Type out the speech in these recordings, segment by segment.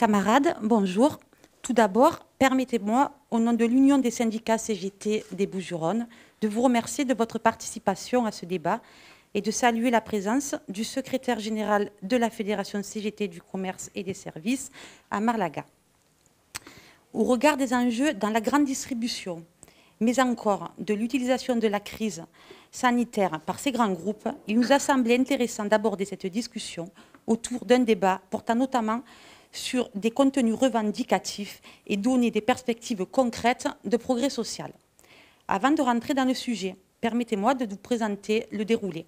Camarades, bonjour. Tout d'abord, permettez-moi, au nom de l'Union des syndicats CGT des Bouches-du-Rhône, de vous remercier de votre participation à ce débat et de saluer la présence du secrétaire général de la Fédération CGT du commerce et des services à Marlaga. Au regard des enjeux dans la grande distribution, mais encore de l'utilisation de la crise sanitaire par ces grands groupes, il nous a semblé intéressant d'aborder cette discussion autour d'un débat portant notamment sur des contenus revendicatifs et donner des perspectives concrètes de progrès social. Avant de rentrer dans le sujet, permettez-moi de vous présenter le déroulé.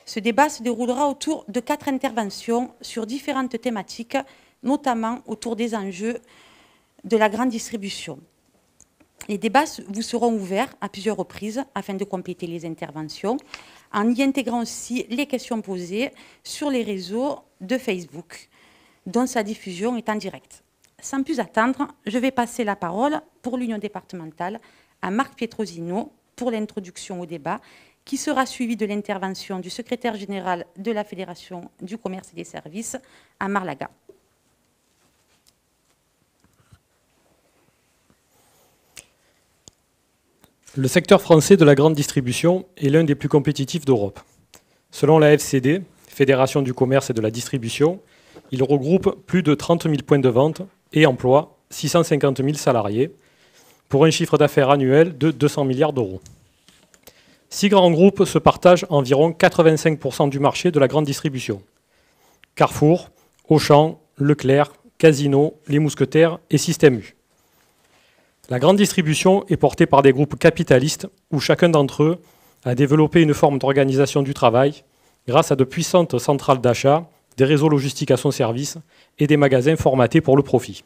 Ce débat se déroulera autour de 4 interventions sur différentes thématiques, notamment autour des enjeux de la grande distribution. Les débats vous seront ouverts à plusieurs reprises afin de compléter les interventions, en y intégrant aussi les questions posées sur les réseaux de Facebook, dont sa diffusion est en direct. Sans plus attendre, je vais passer la parole pour l'Union départementale à Marc Pietrosino pour l'introduction au débat, qui sera suivi de l'intervention du secrétaire général de la Fédération du commerce et des services à Marlaga. Le secteur français de la grande distribution est l'un des plus compétitifs d'Europe. Selon la FCD, Fédération du commerce et de la distribution, il regroupe plus de 30 000 points de vente et emploie 650 000 salariés pour un chiffre d'affaires annuel de 200 milliards d'euros. 6 grands groupes se partagent environ 85% du marché de la grande distribution. Carrefour, Auchan, Leclerc, Casino, Les Mousquetaires et Système U. La grande distribution est portée par des groupes capitalistes où chacun d'entre eux a développé une forme d'organisation du travail grâce à de puissantes centrales d'achat, des réseaux logistiques à son service et des magasins formatés pour le profit.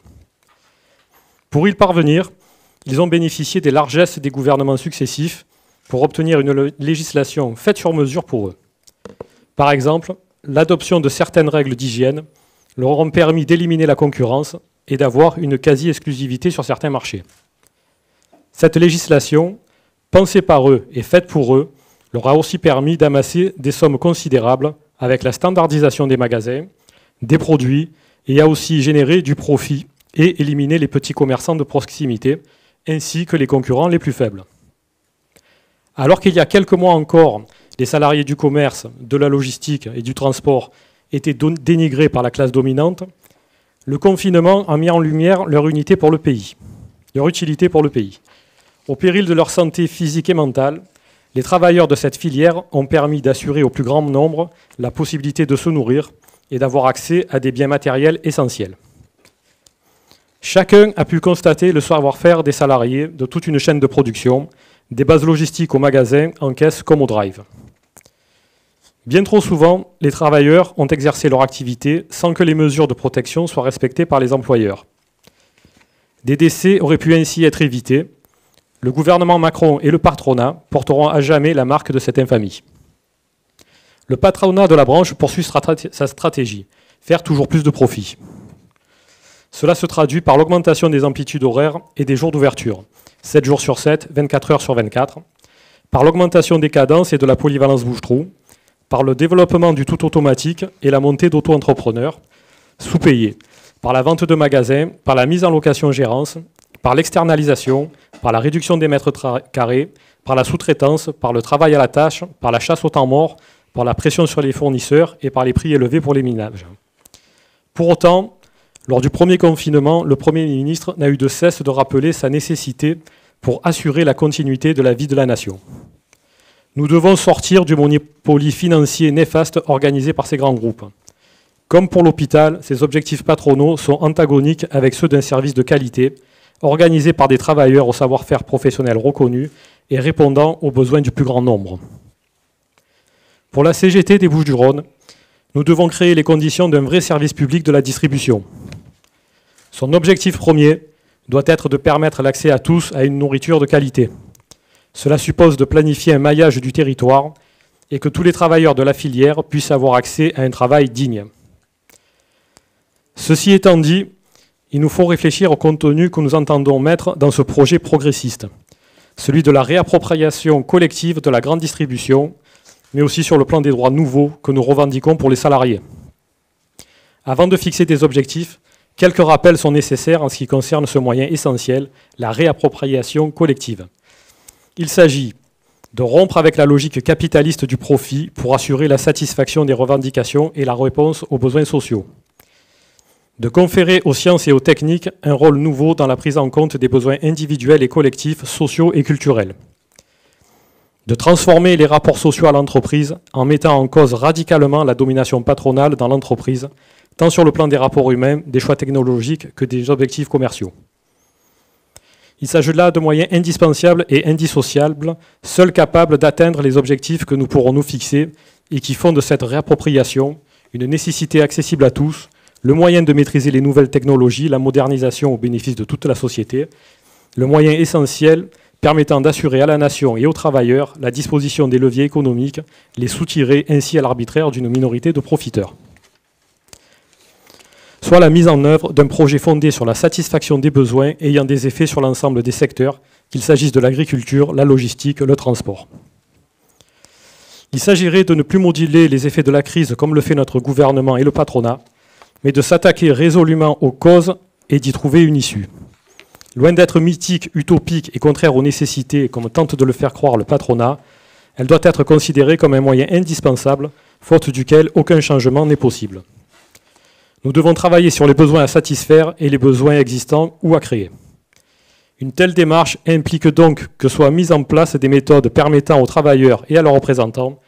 Pour y parvenir, ils ont bénéficié des largesses des gouvernements successifs pour obtenir une législation faite sur mesure pour eux. Par exemple, l'adoption de certaines règles d'hygiène leur ont permis d'éliminer la concurrence et d'avoir une quasi-exclusivité sur certains marchés. Cette législation, pensée par eux et faite pour eux, leur a aussi permis d'amasser des sommes considérables avec la standardisation des magasins, des produits, et a aussi généré du profit et éliminé les petits commerçants de proximité, ainsi que les concurrents les plus faibles. Alors qu'il y a quelques mois encore, les salariés du commerce, de la logistique et du transport étaient dénigrés par la classe dominante, le confinement a mis en lumière leur utilité pour le pays. Au péril de leur santé physique et mentale, les travailleurs de cette filière ont permis d'assurer au plus grand nombre la possibilité de se nourrir et d'avoir accès à des biens matériels essentiels. Chacun a pu constater le savoir-faire des salariés de toute une chaîne de production, des bases logistiques au magasin, en caisse comme au drive. Bien trop souvent, les travailleurs ont exercé leur activité sans que les mesures de protection soient respectées par les employeurs. Des décès auraient pu ainsi être évités. Le gouvernement Macron et le patronat porteront à jamais la marque de cette infamie. Le patronat de la branche poursuit sa stratégie, faire toujours plus de profit. Cela se traduit par l'augmentation des amplitudes horaires et des jours d'ouverture, 7 jours sur 7, 24 heures sur 24, par l'augmentation des cadences et de la polyvalence bouche-trou, par le développement du tout automatique et la montée d'auto-entrepreneurs, sous-payés, par la vente de magasins, par la mise en location-gérance, par l'externalisation, par la réduction des mètres carrés, par la sous-traitance, par le travail à la tâche, par la chasse au temps mort, par la pression sur les fournisseurs et par les prix élevés pour les ménages. Pour autant, lors du premier confinement, le Premier ministre n'a eu de cesse de rappeler sa nécessité pour assurer la continuité de la vie de la nation. Nous devons sortir du monopole financier néfaste organisé par ces grands groupes. Comme pour l'hôpital, ces objectifs patronaux sont antagoniques avec ceux d'un service de qualité, organisé par des travailleurs au savoir-faire professionnel reconnu et répondant aux besoins du plus grand nombre. Pour la CGT des Bouches-du-Rhône, nous devons créer les conditions d'un vrai service public de la distribution. Son objectif premier doit être de permettre l'accès à tous à une nourriture de qualité. Cela suppose de planifier un maillage du territoire et que tous les travailleurs de la filière puissent avoir accès à un travail digne. Ceci étant dit, il nous faut réfléchir au contenu que nous entendons mettre dans ce projet progressiste, celui de la réappropriation collective de la grande distribution, mais aussi sur le plan des droits nouveaux que nous revendiquons pour les salariés. Avant de fixer des objectifs, Quelques rappels sont nécessaires en ce qui concerne ce moyen essentiel, la réappropriation collective. Il s'agit de rompre avec la logique capitaliste du profit pour assurer la satisfaction des revendications et la réponse aux besoins sociaux. De conférer aux sciences et aux techniques un rôle nouveau dans la prise en compte des besoins individuels et collectifs, sociaux et culturels. De transformer les rapports sociaux à l'entreprise en mettant en cause radicalement la domination patronale dans l'entreprise, tant sur le plan des rapports humains, des choix technologiques que des objectifs commerciaux. Il s'agit là de moyens indispensables et indissociables, seuls capables d'atteindre les objectifs que nous pourrons nous fixer et qui font de cette réappropriation une nécessité accessible à tous, le moyen de maîtriser les nouvelles technologies, la modernisation au bénéfice de toute la société, le moyen essentiel permettant d'assurer à la nation et aux travailleurs la disposition des leviers économiques, les soutirer ainsi à l'arbitraire d'une minorité de profiteurs. Soit la mise en œuvre d'un projet fondé sur la satisfaction des besoins ayant des effets sur l'ensemble des secteurs, qu'il s'agisse de l'agriculture, la logistique, le transport. Il s'agirait de ne plus moduler les effets de la crise comme le fait notre gouvernement et le patronat, mais de s'attaquer résolument aux causes et d'y trouver une issue. Loin d'être mythique, utopique et contraire aux nécessités, comme tente de le faire croire le patronat, elle doit être considérée comme un moyen indispensable, faute duquel aucun changement n'est possible. Nous devons travailler sur les besoins à satisfaire et les besoins existants ou à créer. Une telle démarche implique donc que soient mises en place des méthodes permettant aux travailleurs et à leurs représentants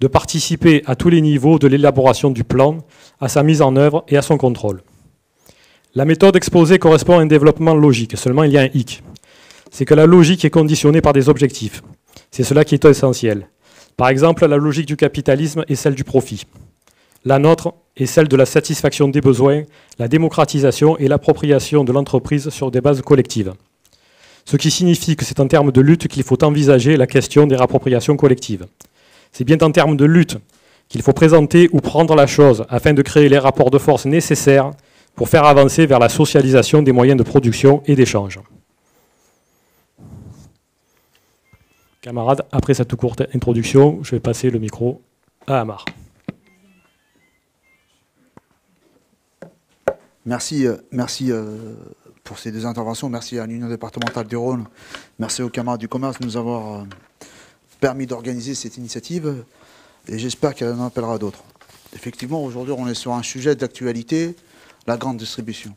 de participer à tous les niveaux de l'élaboration du plan, à sa mise en œuvre et à son contrôle. La méthode exposée correspond à un développement logique, seulement il y a un hic. C'est que la logique est conditionnée par des objectifs. C'est cela qui est essentiel. Par exemple, la logique du capitalisme est celle du profit. La nôtre est celle de la satisfaction des besoins, la démocratisation et l'appropriation de l'entreprise sur des bases collectives. Ce qui signifie que c'est en termes de lutte qu'il faut envisager la question des réappropriations collectives. C'est bien en termes de lutte qu'il faut présenter ou prendre la chose afin de créer les rapports de force nécessaires pour faire avancer vers la socialisation des moyens de production et d'échange. Camarades, après cette courte introduction, je vais passer le micro à Amar. Merci pour ces deux interventions. Merci à l'Union départementale du Rhône. Merci aux camarades du commerce de nous avoir permis d'organiser cette initiative. Et j'espère qu'elle en appellera d'autres. Effectivement, aujourd'hui, on est sur un sujet d'actualité, la grande distribution.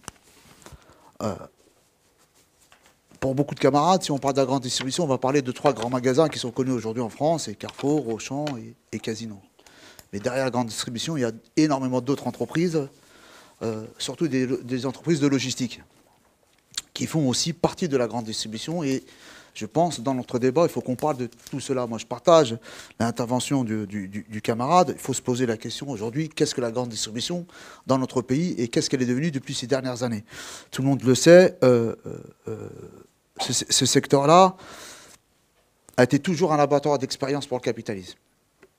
Pour beaucoup de camarades, si on parle de la grande distribution, on va parler de 3 grands magasins qui sont connus aujourd'hui en France, c'est Carrefour, Auchan et Casino. Mais derrière la grande distribution, il y a énormément d'autres entreprises, surtout des entreprises de logistique, qui font aussi partie de la grande distribution. Et je pense, dans notre débat, il faut qu'on parle de tout cela. Moi, je partage l'intervention du camarade. Il faut se poser la question aujourd'hui, qu'est-ce que la grande distribution dans notre pays et qu'est-ce qu'elle est devenue depuis ces dernières années? Tout le monde le sait, ce secteur-là a été toujours un laboratoire d'expérience pour le capitalisme.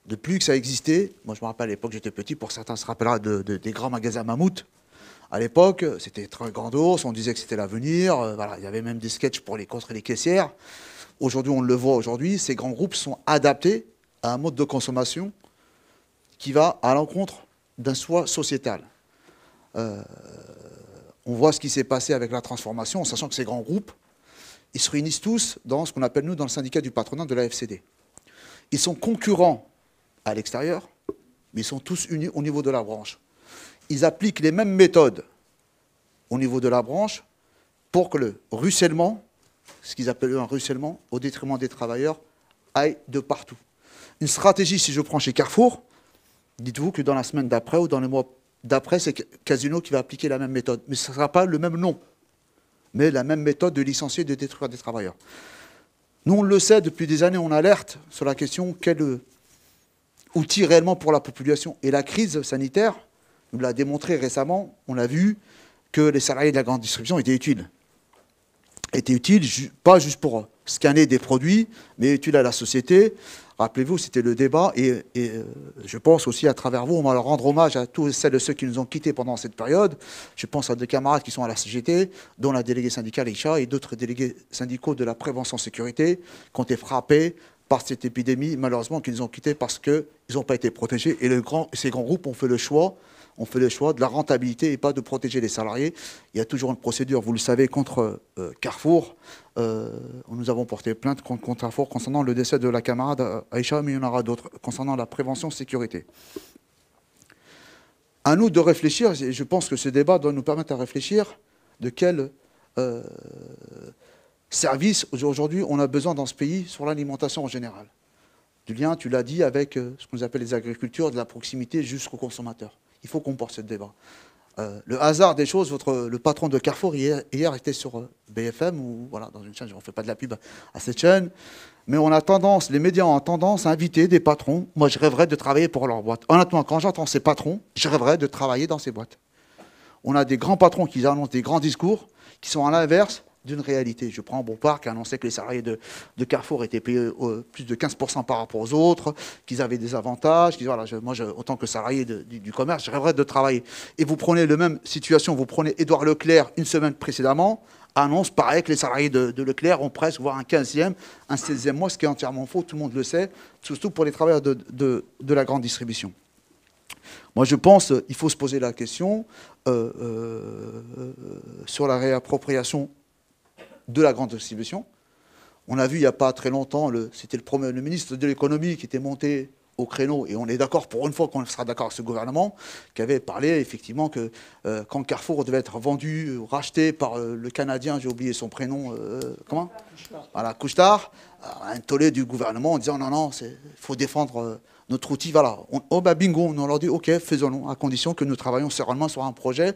Depuis que ça existait, moi je me rappelle à l'époque, j'étais petit, pour certains se rappellera des grands magasins Mammouth. À l'époque, c'était très grandos, on disait que c'était l'avenir, voilà, il y avait même des sketchs contre les caissières. Aujourd'hui, on le voit aujourd'hui, ces grands groupes sont adaptés à un mode de consommation qui va à l'encontre d'un choix sociétal. On voit ce qui s'est passé avec la transformation, en sachant que ces grands groupes, ils se réunissent tous dans ce qu'on appelle, nous, dans le syndicat du patronat de la FCD. Ils sont concurrents à l'extérieur, mais ils sont tous unis au niveau de la branche. Ils appliquent les mêmes méthodes au niveau de la branche pour que le ruissellement, ce qu'ils appellent un ruissellement, au détriment des travailleurs, aille de partout. Une stratégie, si je prends chez Carrefour, dites-vous que dans la semaine d'après ou dans les mois d'après, c'est Casino qui va appliquer la même méthode. Mais ce ne sera pas le même nom, mais la même méthode de licencier et de détruire des travailleurs. Nous, on le sait, depuis des années, on alerte sur la question quel outil réellement pour la population. Et la crise sanitaire nous l'a démontré récemment. On a vu que les salariés de la grande distribution étaient utiles. Étaient utiles, pas juste pour scanner des produits, mais utiles à la société. Rappelez-vous, c'était le débat. Et je pense aussi, à travers vous, on va leur rendre hommage à tous celles et ceux qui nous ont quittés pendant cette période. Je pense à des camarades qui sont à la CGT, dont la déléguée syndicale Isha et d'autres délégués syndicaux de la prévention sécurité, qui ont été frappés par cette épidémie, malheureusement, qu'ils nous ont quittés parce qu'ils n'ont pas été protégés. Et ces grands groupes ont fait le choix, On fait le choix de la rentabilité et pas de protéger les salariés. Il y a toujours une procédure, vous le savez, contre Carrefour. Nous avons porté plainte contre Carrefour concernant le décès de la camarade Aïcha, mais il y en aura d'autres concernant la prévention sécurité. À nous de réfléchir, et je pense que ce débat doit nous permettre de réfléchir de quel service aujourd'hui on a besoin dans ce pays sur l'alimentation en général. Du lien, tu l'as dit, avec ce qu'on appelle les agricultures, de la proximité jusqu'au consommateur. Il faut qu'on porte ce débat. Le hasard des choses, le patron de Carrefour hier était sur BFM, ou voilà, dans une chaîne, on ne fait pas de la pub à cette chaîne, mais on a tendance, les médias ont tendance à inviter des patrons. Moi, je rêverais de travailler pour leur boîte. Honnêtement, quand j'entends ces patrons, je rêverais de travailler dans ces boîtes. On a des grands patrons qui annoncent des grands discours qui sont à l'inverse d'une réalité. Je prends Beauparc, qui annonçait que les salariés de Carrefour étaient payés plus de 15% par rapport aux autres, qu'ils avaient des avantages. Voilà, moi, autant que salarié du commerce, je rêverais de travailler. Et vous prenez la même situation, vous prenez Édouard Leclerc une semaine précédemment, annonce pareil que les salariés de Leclerc ont presque, voire un 15e, un 16e mois, ce qui est entièrement faux, tout le monde le sait, surtout pour les travailleurs de la grande distribution. Moi, je pense qu'il faut se poser la question sur la réappropriation de la grande distribution. On a vu il n'y a pas très longtemps, c'était le ministre de l'économie qui était monté au créneau, et on est d'accord pour une fois qu'on sera d'accord avec ce gouvernement, qui avait parlé effectivement que quand Carrefour devait être vendu, racheté par le Canadien, j'ai oublié son prénom, comment ? Voilà, Couche-Tard, un tollé du gouvernement en disant non, il faut défendre notre outil. Voilà, bingo, on leur dit ok, faisons-le, à condition que nous travaillons sereinement sur un projet.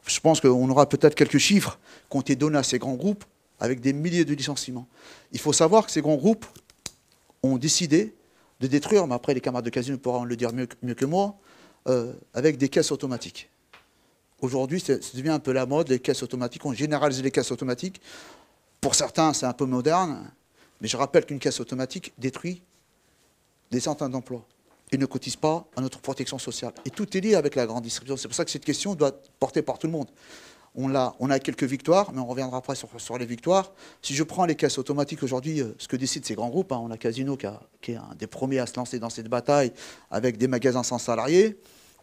Je pense qu'on aura peut-être quelques chiffres qui ont été donnés à ces grands groupes, avec des milliers de licenciements. Il faut savoir que ces grands groupes ont décidé de détruire, mais après les camarades de Casino pourront le dire mieux que moi, avec des caisses automatiques. Aujourd'hui, ça devient un peu la mode, les caisses automatiques. On généralise les caisses automatiques. Pour certains, c'est un peu moderne, mais je rappelle qu'une caisse automatique détruit des centaines d'emplois et ne cotise pas à notre protection sociale. Et tout est lié avec la grande distribution. C'est pour ça que cette question doit être portée par tout le monde. On a quelques victoires, mais on reviendra après sur les victoires. Si je prends les caisses automatiques aujourd'hui, ce que décident ces grands groupes, on a Casino qui est un des premiers à se lancer dans cette bataille avec des magasins sans salariés.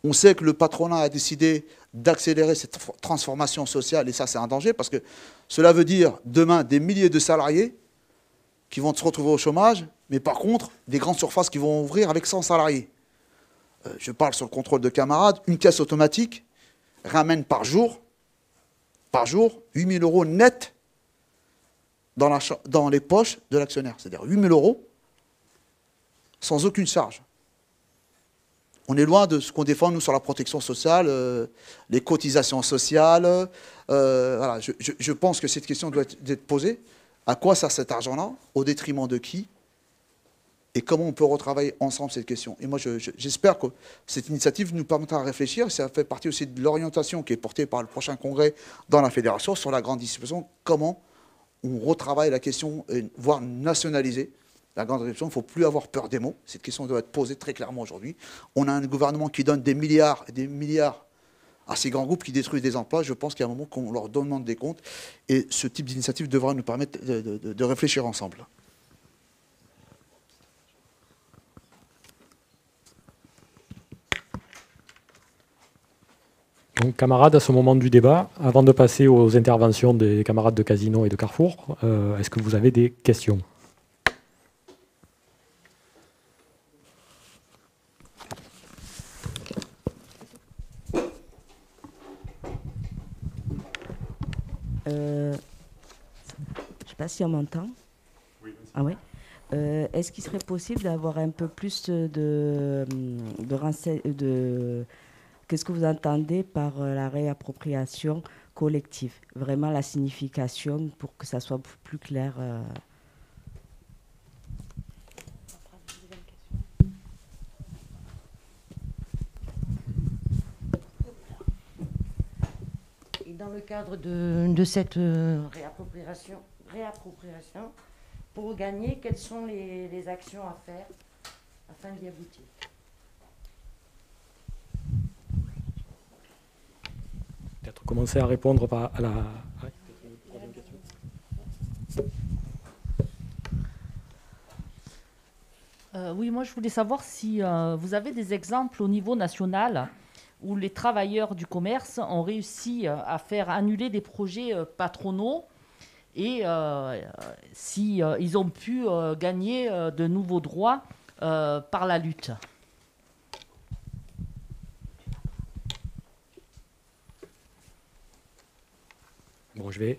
On sait que le patronat a décidé d'accélérer cette transformation sociale, et ça c'est un danger, parce que cela veut dire demain des milliers de salariés qui vont se retrouver au chômage, mais par contre des grandes surfaces qui vont ouvrir avec 100 salariés. Je parle sur le contrôle de camarades, une caisse automatique ramène par jour 8 000 € net dans les poches de l'actionnaire. C'est-à-dire 8 000 € sans aucune charge. On est loin de ce qu'on défend, nous, sur la protection sociale, les cotisations sociales. Voilà, je pense que cette question doit être posée. À quoi sert cet argent-là? Au détriment de qui? Et comment on peut retravailler ensemble cette question? Et moi, j'espère que cette initiative nous permettra de réfléchir. Ça fait partie aussi de l'orientation qui est portée par le prochain congrès dans la fédération sur la grande distribution. Comment on retravaille la question, voire nationaliser la grande distribution. Il ne faut plus avoir peur des mots. Cette question doit être posée très clairement aujourd'hui. On a un gouvernement qui donne des milliards et des milliards à ces grands groupes qui détruisent des emplois. Je pense qu'il y a un moment qu'on leur demande des comptes. Et ce type d'initiative devra nous permettre de réfléchir ensemble. Donc, camarades, à ce moment du débat, avant de passer aux interventions des camarades de Casino et de Carrefour, est-ce que vous avez des questions? Je ne sais pas si on m'entend. Oui. Ah ouais. Est-ce qu'il serait possible d'avoir un peu plus de qu'est-ce que vous entendez par la réappropriation collective? Vraiment la signification pour que ça soit plus clair. Et dans le cadre de cette réappropriation, pour gagner, quelles sont les actions à faire afin d'y aboutir? Peut-être commencer à répondre à la... Oui, moi je voulais savoir si vous avez des exemples au niveau national où les travailleurs du commerce ont réussi à faire annuler des projets patronaux et ils ont pu gagner de nouveaux droits par la lutte. Bon, je vais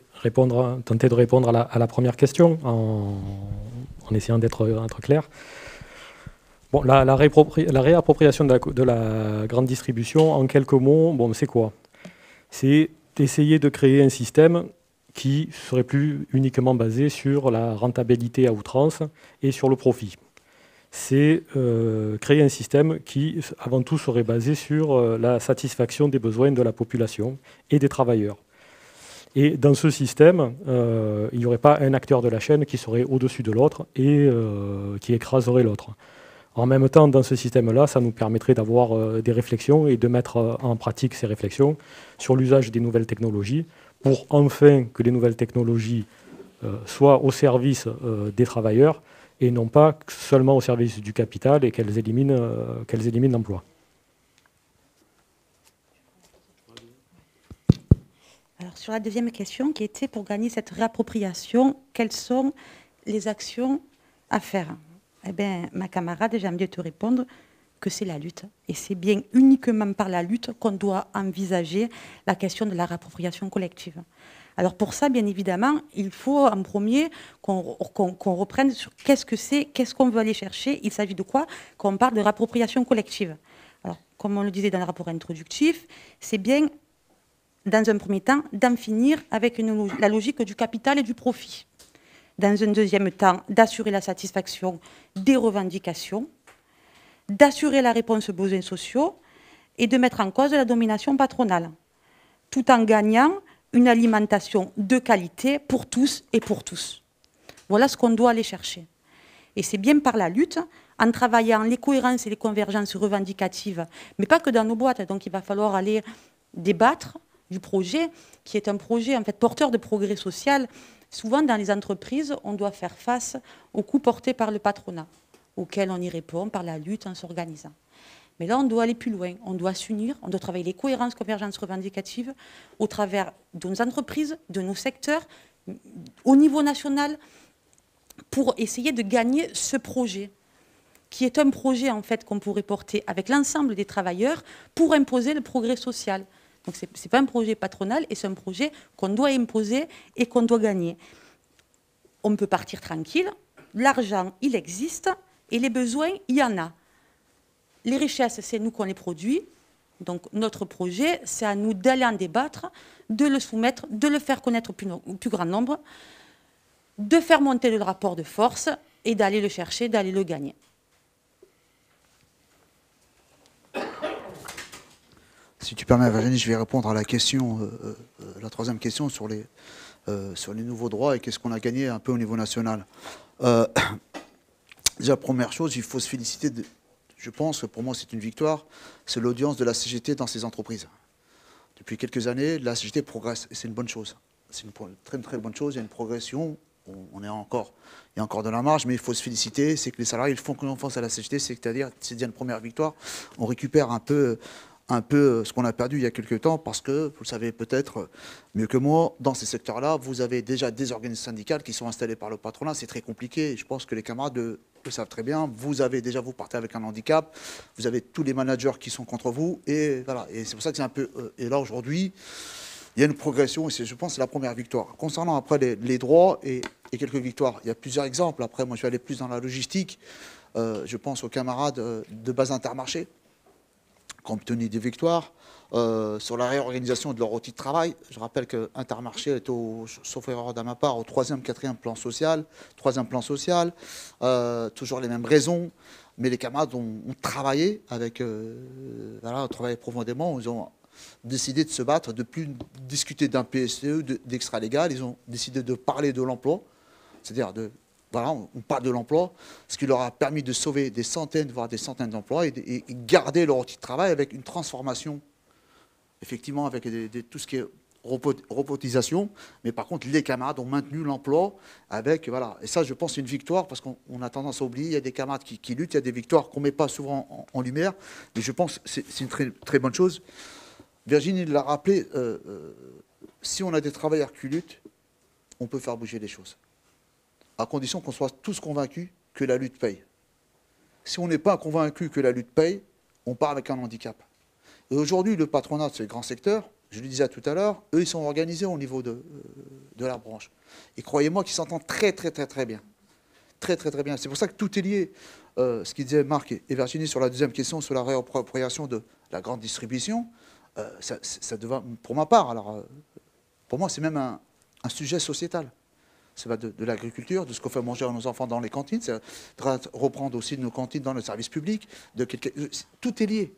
tenter de répondre à la première question en essayant d'être clair. Bon, la réappropriation de la grande distribution, en quelques mots, bon, c'est quoi? C'est d'essayer de créer un système qui serait plus uniquement basé sur la rentabilité à outrance et sur le profit. C'est créer un système qui, avant tout, serait basé sur la satisfaction des besoins de la population et des travailleurs. Et dans ce système, il n'y aurait pas un acteur de la chaîne qui serait au-dessus de l'autre et qui écraserait l'autre. En même temps, dans ce système-là, ça nous permettrait d'avoir des réflexions et de mettre en pratique ces réflexions sur l'usage des nouvelles technologies pour enfin que les nouvelles technologies soient au service des travailleurs et non pas seulement au service du capital et qu'elles éliminent l'emploi. Alors, sur la deuxième question, qui était pour gagner cette réappropriation, quelles sont les actions à faire? Eh bien, ma camarade, j'aime bien te répondre que c'est la lutte. Et c'est bien uniquement par la lutte qu'on doit envisager la question de la réappropriation collective. Alors pour ça, bien évidemment, il faut en premier qu'on reprenne sur qu'est-ce que c'est, qu'est-ce qu'on veut aller chercher. Il s'agit de quoi quand on parle de réappropriation collective? Alors, comme on le disait dans le rapport introductif, c'est bien, dans un premier temps, d'en finir avec la logique du capital et du profit. Dans un deuxième temps, d'assurer la satisfaction des revendications, d'assurer la réponse aux besoins sociaux et de mettre en cause la domination patronale, tout en gagnant une alimentation de qualité pour tous et pour tous. Voilà ce qu'on doit aller chercher. Et c'est bien par la lutte, en travaillant les cohérences et les convergences revendicatives, mais pas que dans nos boîtes. Donc il va falloir aller débattre du projet, qui est un projet en fait porteur de progrès social. Souvent, dans les entreprises, on doit faire face aux coûts portés par le patronat, auxquels on y répond par la lutte en s'organisant. Mais là, on doit aller plus loin. On doit s'unir, on doit travailler les cohérences, convergences revendicatives au travers de nos entreprises, de nos secteurs, au niveau national, pour essayer de gagner ce projet, qui est un projet en fait qu'on pourrait porter avec l'ensemble des travailleurs pour imposer le progrès social. Donc ce n'est pas un projet patronal, et c'est un projet qu'on doit imposer et qu'on doit gagner. On peut partir tranquille, l'argent, il existe, et les besoins, il y en a. Les richesses, c'est nous qu'on les produit. Donc notre projet, c'est à nous d'aller en débattre, de le soumettre, de le faire connaître au plus grand nombre, de faire monter le rapport de force et d'aller le chercher, d'aller le gagner. Si tu permets, Virginie, je vais répondre à la question, la troisième question sur les nouveaux droits et qu'est-ce qu'on a gagné un peu au niveau national. Déjà, première chose, il faut se féliciter, je pense que pour moi c'est une victoire, c'est l'audience de la CGT dans ces entreprises. Depuis quelques années, la CGT progresse et c'est une bonne chose. C'est une très très bonne chose, il y a une progression, il y a encore de la marge, mais il faut se féliciter, c'est que les salariés ils font confiance à la CGT, c'est-à-dire c'est déjà une première victoire, on récupère un peu ce qu'on a perdu il y a quelques temps, parce que, vous le savez peut-être mieux que moi, dans ces secteurs-là, vous avez déjà des organisations syndicales qui sont installées par le patronat, c'est très compliqué, je pense que les camarades le savent très bien, vous partez avec un handicap, vous avez tous les managers qui sont contre vous, et voilà, et c'est pour ça que c'est un peu... Et là, aujourd'hui, il y a une progression, et je pense que c'est la première victoire. Concernant après les droits et quelques victoires, il y a plusieurs exemples, après moi je vais aller plus dans la logistique, je pense aux camarades de base Intermarché, qui ont obtenu des victoires sur la réorganisation de leur outil de travail. Je rappelle que Intermarché est, sauf erreur de ma part, au 3e, 4e plan social, toujours les mêmes raisons, mais les camarades ont travaillé avec, ont travaillé profondément, ils ont décidé de se battre, de ne plus discuter d'un PSE, d'extra-légal, ils ont décidé de parler de l'emploi, c'est-à-dire on parle de l'emploi, ce qui leur a permis de sauver des centaines, voire des centaines d'emplois et garder leur outil de travail avec une transformation, effectivement, avec tout ce qui est robotisation, mais par contre, les camarades ont maintenu l'emploi avec, voilà. Et ça, je pense, c'est une victoire, parce qu'on a tendance à oublier, il y a des camarades qui luttent, il y a des victoires qu'on ne met pas souvent en lumière, mais je pense que c'est une très, très bonne chose. Virginie l'a rappelé, si on a des travailleurs qui luttent, on peut faire bouger les choses, à condition qu'on soit tous convaincus que la lutte paye. Si on n'est pas convaincu que la lutte paye, on part avec un handicap. Et aujourd'hui, le patronat de ce grand secteur, je le disais tout à l'heure, eux, ils sont organisés au niveau de la branche. Et croyez-moi qu'ils s'entendent très, très, très, très bien. Très, très, très bien. C'est pour ça que tout est lié. Ce qu'il disait Marc et Virginie sur la deuxième question, sur la réappropriation de la grande distribution, ça devient, pour ma part, alors, pour moi, c'est même un sujet sociétal. Ça va de l'agriculture, de ce qu'on fait manger à nos enfants dans les cantines, ça va reprendre aussi nos cantines dans le service public. Tout est lié.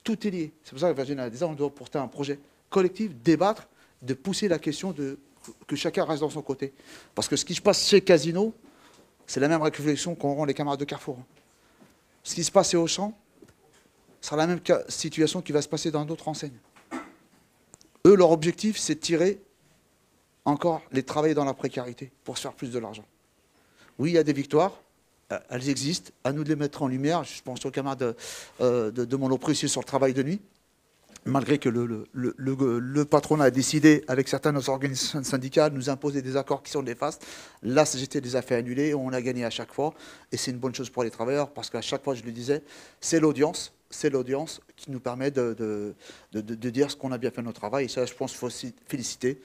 Tout est lié. C'est pour ça que Virginie a dit, on doit porter un projet collectif, débattre, de pousser la question que chacun reste dans son côté. Parce que ce qui se passe chez Casino, c'est la même réflexion qu'auront les camarades de Carrefour. Ce qui se passe chez Auchan sera la même situation qui va se passer dans d'autres enseignes. Eux, leur objectif, c'est de tirer encore les travailler dans la précarité pour se faire plus de l'argent. Oui, il y a des victoires. Elles existent, à nous de les mettre en lumière. Je pense aux camarades de Monoprix sur le travail de nuit. Malgré que le patronat a décidé, avec certaines organisations syndicales, nous imposer des accords qui sont néfastes. La CGT les a fait annuler, on a gagné à chaque fois. Et c'est une bonne chose pour les travailleurs, parce qu'à chaque fois, je le disais, c'est l'audience qui nous permet de dire ce qu'on a bien fait notre travail. Et ça, je pense qu'il faut aussi féliciter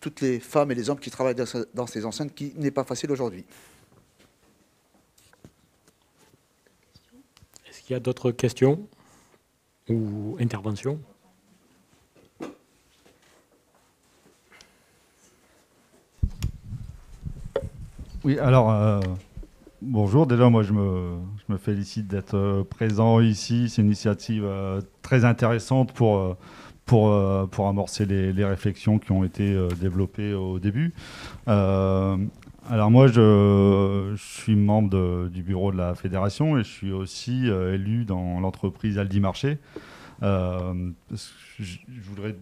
toutes les femmes et les hommes qui travaillent dans ces enseignes, qui n'est pas facile aujourd'hui. Est-ce qu'il y a d'autres questions ou interventions? Oui, alors, bonjour. Déjà, moi, je me félicite d'être présent ici. C'est une initiative très intéressante pour amorcer les réflexions qui ont été développées au début. Alors moi, je suis membre du bureau de la fédération et je suis aussi élu dans l'entreprise Aldi Marché. Je voudrais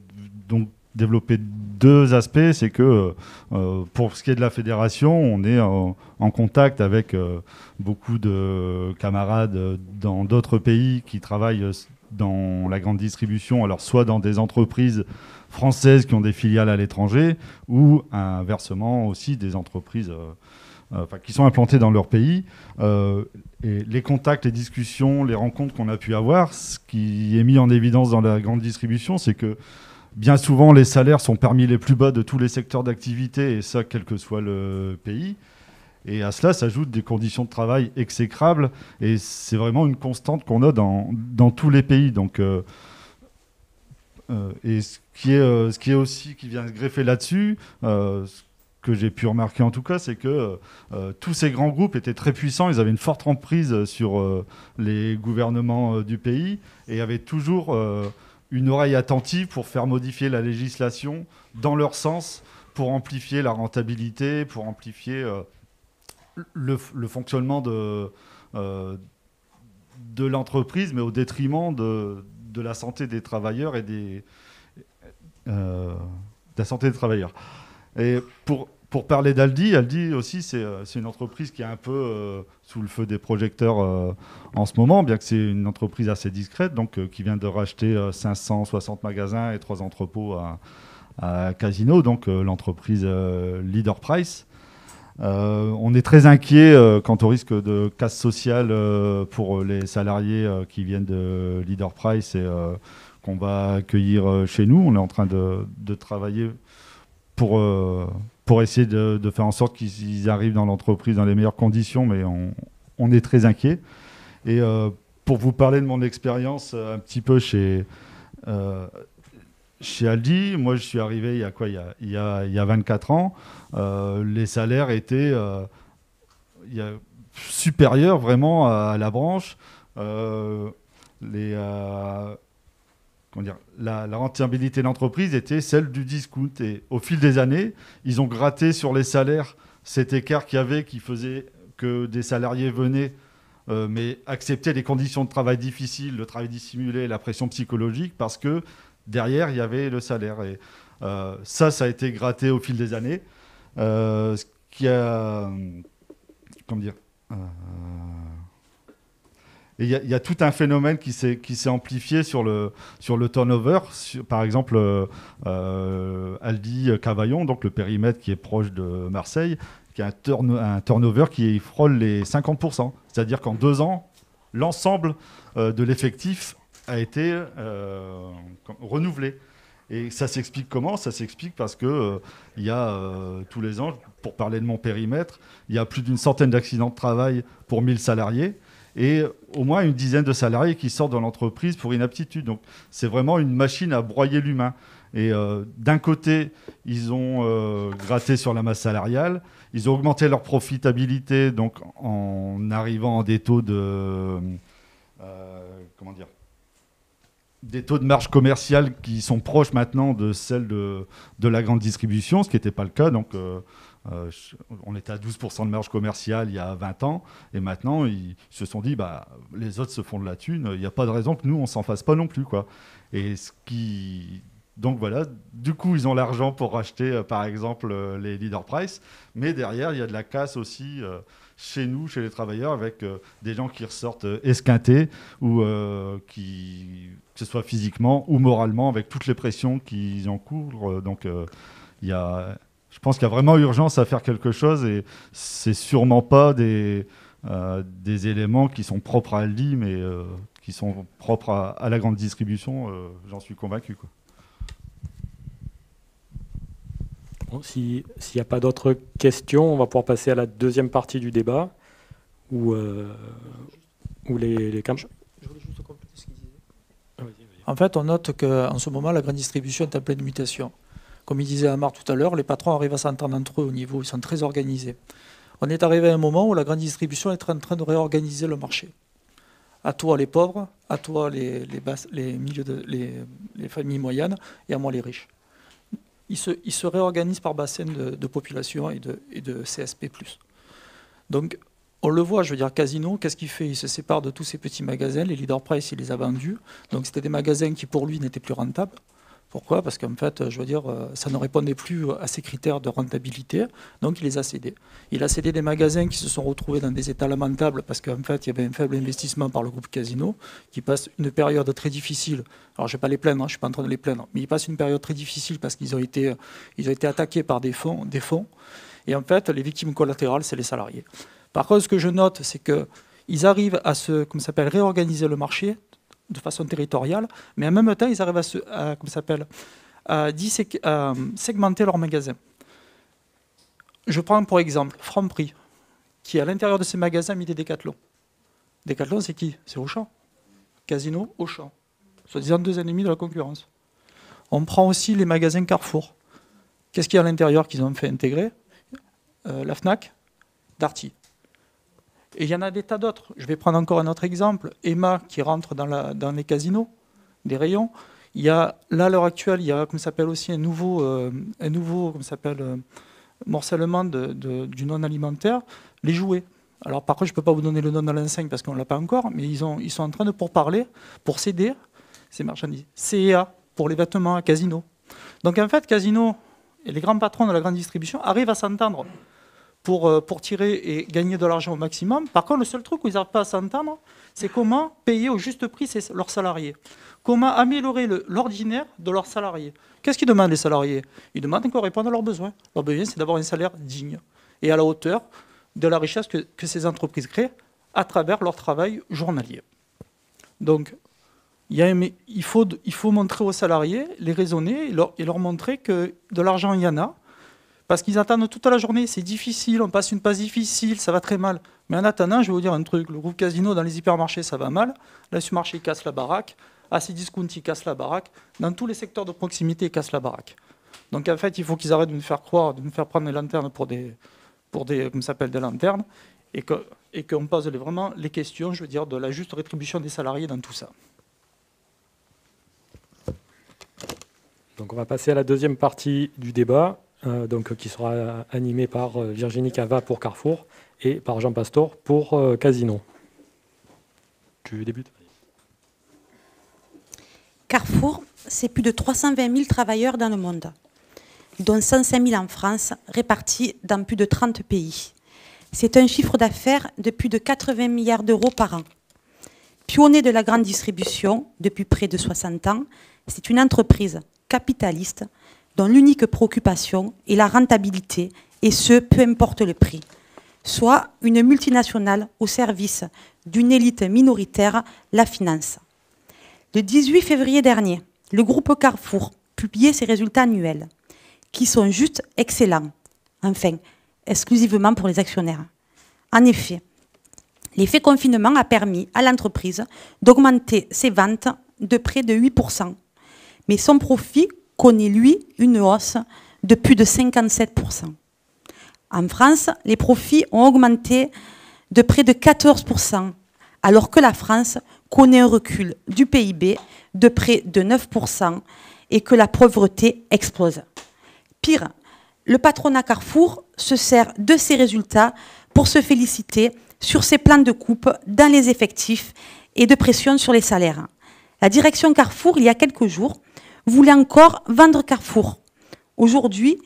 donc développer deux aspects. C'est que pour ce qui est de la fédération, on est en contact avec beaucoup de camarades dans d'autres pays qui travaillent dans la grande distribution, alors soit dans des entreprises françaises qui ont des filiales à l'étranger, ou inversement aussi des entreprises qui sont implantées dans leur pays. Et les contacts, les discussions, les rencontres qu'on a pu avoir, ce qui est mis en évidence dans la grande distribution, c'est que bien souvent les salaires sont parmi les plus bas de tous les secteurs d'activité, et ça quel que soit le pays. Et à cela s'ajoutent des conditions de travail exécrables. Et c'est vraiment une constante qu'on a dans tous les pays. Donc, et ce qui est aussi, qui vient se greffer là-dessus, ce que j'ai pu remarquer en tout cas, c'est que tous ces grands groupes étaient très puissants. Ils avaient une forte emprise sur les gouvernements du pays et avaient toujours une oreille attentive pour faire modifier la législation dans leur sens, pour amplifier la rentabilité, pour amplifier le fonctionnement de l'entreprise, mais au détriment de la santé des travailleurs et de la santé des travailleurs. Et pour parler d'Aldi, Aldi aussi, c'est une entreprise qui est un peu sous le feu des projecteurs en ce moment, bien que c'est une entreprise assez discrète, donc qui vient de racheter 560 magasins et 3 entrepôts à Casino, donc l'entreprise Leader Price. On est très inquiet quant au risque de casse sociale pour les salariés qui viennent de Leader Price et qu'on va accueillir chez nous. On est en train de travailler pour essayer de faire en sorte qu'ils arrivent dans l'entreprise dans les meilleures conditions, mais on est très inquiet. Et pour vous parler de mon expérience un petit peu chez Aldi, moi je suis arrivé il y a 24 ans. Les salaires étaient supérieurs vraiment à la branche. La rentabilité de l'entreprise était celle du discount. Et au fil des années, ils ont gratté sur les salaires cet écart qu'il y avait qui faisait que des salariés venaient mais acceptaient les conditions de travail difficiles, le travail dissimulé, la pression psychologique, parce que derrière, il y avait le salaire. Et Ça a été gratté au fil des années. Ce qui a... Comment dire et il y a tout un phénomène qui s'est amplifié sur le turnover. Par exemple, Aldi Cavaillon, donc le périmètre qui est proche de Marseille, qui a un turnover qui frôle les 50%. C'est-à-dire qu'en 2 ans, l'ensemble de l'effectif a été renouvelé. Et ça s'explique comment? Ça s'explique parce que il y a tous les ans, pour parler de mon périmètre, il y a plus d'une centaine d'accidents de travail pour 1000 salariés et au moins une dizaine de salariés qui sortent de l'entreprise pour inaptitude. Donc c'est vraiment une machine à broyer l'humain. Et d'un côté, ils ont gratté sur la masse salariale, ils ont augmenté leur profitabilité donc en arrivant à des taux de... des taux de marge commerciale qui sont proches maintenant de celles de la grande distribution, ce qui n'était pas le cas. Donc, on était à 12% de marge commerciale il y a 20 ans, et maintenant, ils se sont dit, les autres se font de la thune, il n'y a pas de raison que nous, on ne s'en fasse pas non plus, quoi. Donc voilà, du coup, ils ont l'argent pour racheter, par exemple, les leader price, mais derrière, il y a de la casse aussi chez nous, chez les travailleurs, avec des gens qui ressortent esquintés, ou que ce soit physiquement ou moralement, avec toutes les pressions qu'ils encourent. Donc, je pense qu'il y a vraiment urgence à faire quelque chose, et c'est sûrement pas des éléments qui sont propres à Aldi, mais qui sont propres à la grande distribution, j'en suis convaincu, quoi. Bon, s'il n'y a pas d'autres questions, on va pouvoir passer à la deuxième partie du débat, où les campagnes... Je voulais juste compléter ce qu'il disait. En fait, on note qu'en ce moment, la grande distribution est en pleine mutation. Comme il disait Amar tout à l'heure, les patrons arrivent à s'entendre entre eux au niveau, ils sont très organisés. On est arrivé à un moment où la grande distribution est en train de réorganiser le marché. À toi les pauvres, à toi les familles moyennes, et à moi les riches. Ils se réorganisent par bassin de population et de CSP+. Donc, on le voit, je veux dire, Casino, qu'est-ce qu'il fait? Il se sépare de tous ces petits magasins, les leader price, il les a vendus. Donc, c'était des magasins qui, pour lui, n'étaient plus rentables. Pourquoi? Parce qu'en fait, je veux dire, ça ne répondait plus à ses critères de rentabilité, donc il les a cédés. Il a cédé des magasins qui se sont retrouvés dans des états lamentables parce qu'en fait, il y avait un faible investissement par le groupe Casino, qui passe une période très difficile. Alors, je ne vais pas les plaindre, je ne suis pas en train de les plaindre, mais ils passent une période très difficile parce qu'ils ont été attaqués par des fonds. Et en fait, les victimes collatérales, c'est les salariés. Par contre, ce que je note, c'est qu'ils arrivent à réorganiser le marché de façon territoriale, mais en même temps, ils arrivent à segmenter leurs magasins. Je prends pour exemple Franprix, qui à l'intérieur de ses magasins a mis des Decathlon. Decathlon, c'est qui? C'est Auchan. Casino, Auchan. Soi-disant 2 ennemis de la concurrence. On prend aussi les magasins Carrefour. Qu'est-ce qu'il y a à l'intérieur qu'ils ont fait intégrer? La Fnac, Darty. Et il y en a des tas d'autres. Je vais prendre encore un autre exemple. Emma qui rentre dans les casinos, des rayons. Il y a, là, à l'heure actuelle, il y a aussi un nouveau morcellement du non-alimentaire, les jouets. Alors par contre, je ne peux pas vous donner le nom de l'enseigne parce qu'on ne l'a pas encore, mais ils sont en train de pourparler pour céder ces marchandises. CEA pour les vêtements à Casino. Donc en fait, Casino et les grands patrons de la grande distribution arrivent à s'entendre pour tirer et gagner de l'argent au maximum. Par contre, le seul truc où ils n'arrivent pas à s'entendre, c'est comment payer au juste prix leurs salariés. Comment améliorer l'ordinaire de leurs salariés. Qu'est-ce qu'ils demandent les salariés? Ils demandent qu'on réponde à leurs besoins. Leurs besoins, c'est d'avoir un salaire digne et à la hauteur de la richesse que ces entreprises créent à travers leur travail journalier. Donc, il faut montrer aux salariés, les raisonner et leur montrer que de l'argent, il y en a. Parce qu'ils attendent toute la journée, c'est difficile, on passe une passe difficile, ça va très mal. Mais en attendant, je vais vous dire un truc, le groupe Casino dans les hypermarchés, ça va mal. Là, ce marché casse la baraque. Discount, il casse la baraque. Dans tous les secteurs de proximité, il casse la baraque. Donc en fait, il faut qu'ils arrêtent de nous faire croire, de nous faire prendre des lanternes pour des lanternes, et qu'on pose vraiment les questions, je veux dire, de la juste rétribution des salariés dans tout ça. Donc on va passer à la deuxième partie du débat, qui sera animée par Virginie Cava pour Carrefour et par Jean Pastor pour Casino. Tu débutes? Carrefour, c'est plus de 320 000 travailleurs dans le monde. dont 105 000 en France, répartis dans plus de 30 pays. C'est un chiffre d'affaires de plus de 80 milliards d'euros par an. Pionnier de la grande distribution depuis près de 60 ans, c'est une entreprise capitaliste dont l'unique préoccupation est la rentabilité, et ce, peu importe le prix. Soit une multinationale au service d'une élite minoritaire, la finance. Le 18 février dernier, le groupe Carrefour publiait ses résultats annuels, qui sont juste excellents, enfin, exclusivement pour les actionnaires. En effet, l'effet confinement a permis à l'entreprise d'augmenter ses ventes de près de 8%, mais son profit connaît, lui, une hausse de plus de 57%. En France, les profits ont augmenté de près de 14%, alors que la France connaît un recul du PIB de près de 9% et que la pauvreté explose. Pire, le patronat Carrefour se sert de ces résultats pour se féliciter sur ses plans de coupe dans les effectifs et de pression sur les salaires. La direction Carrefour, il y a quelques jours, voulait encore vendre Carrefour. Aujourd'hui,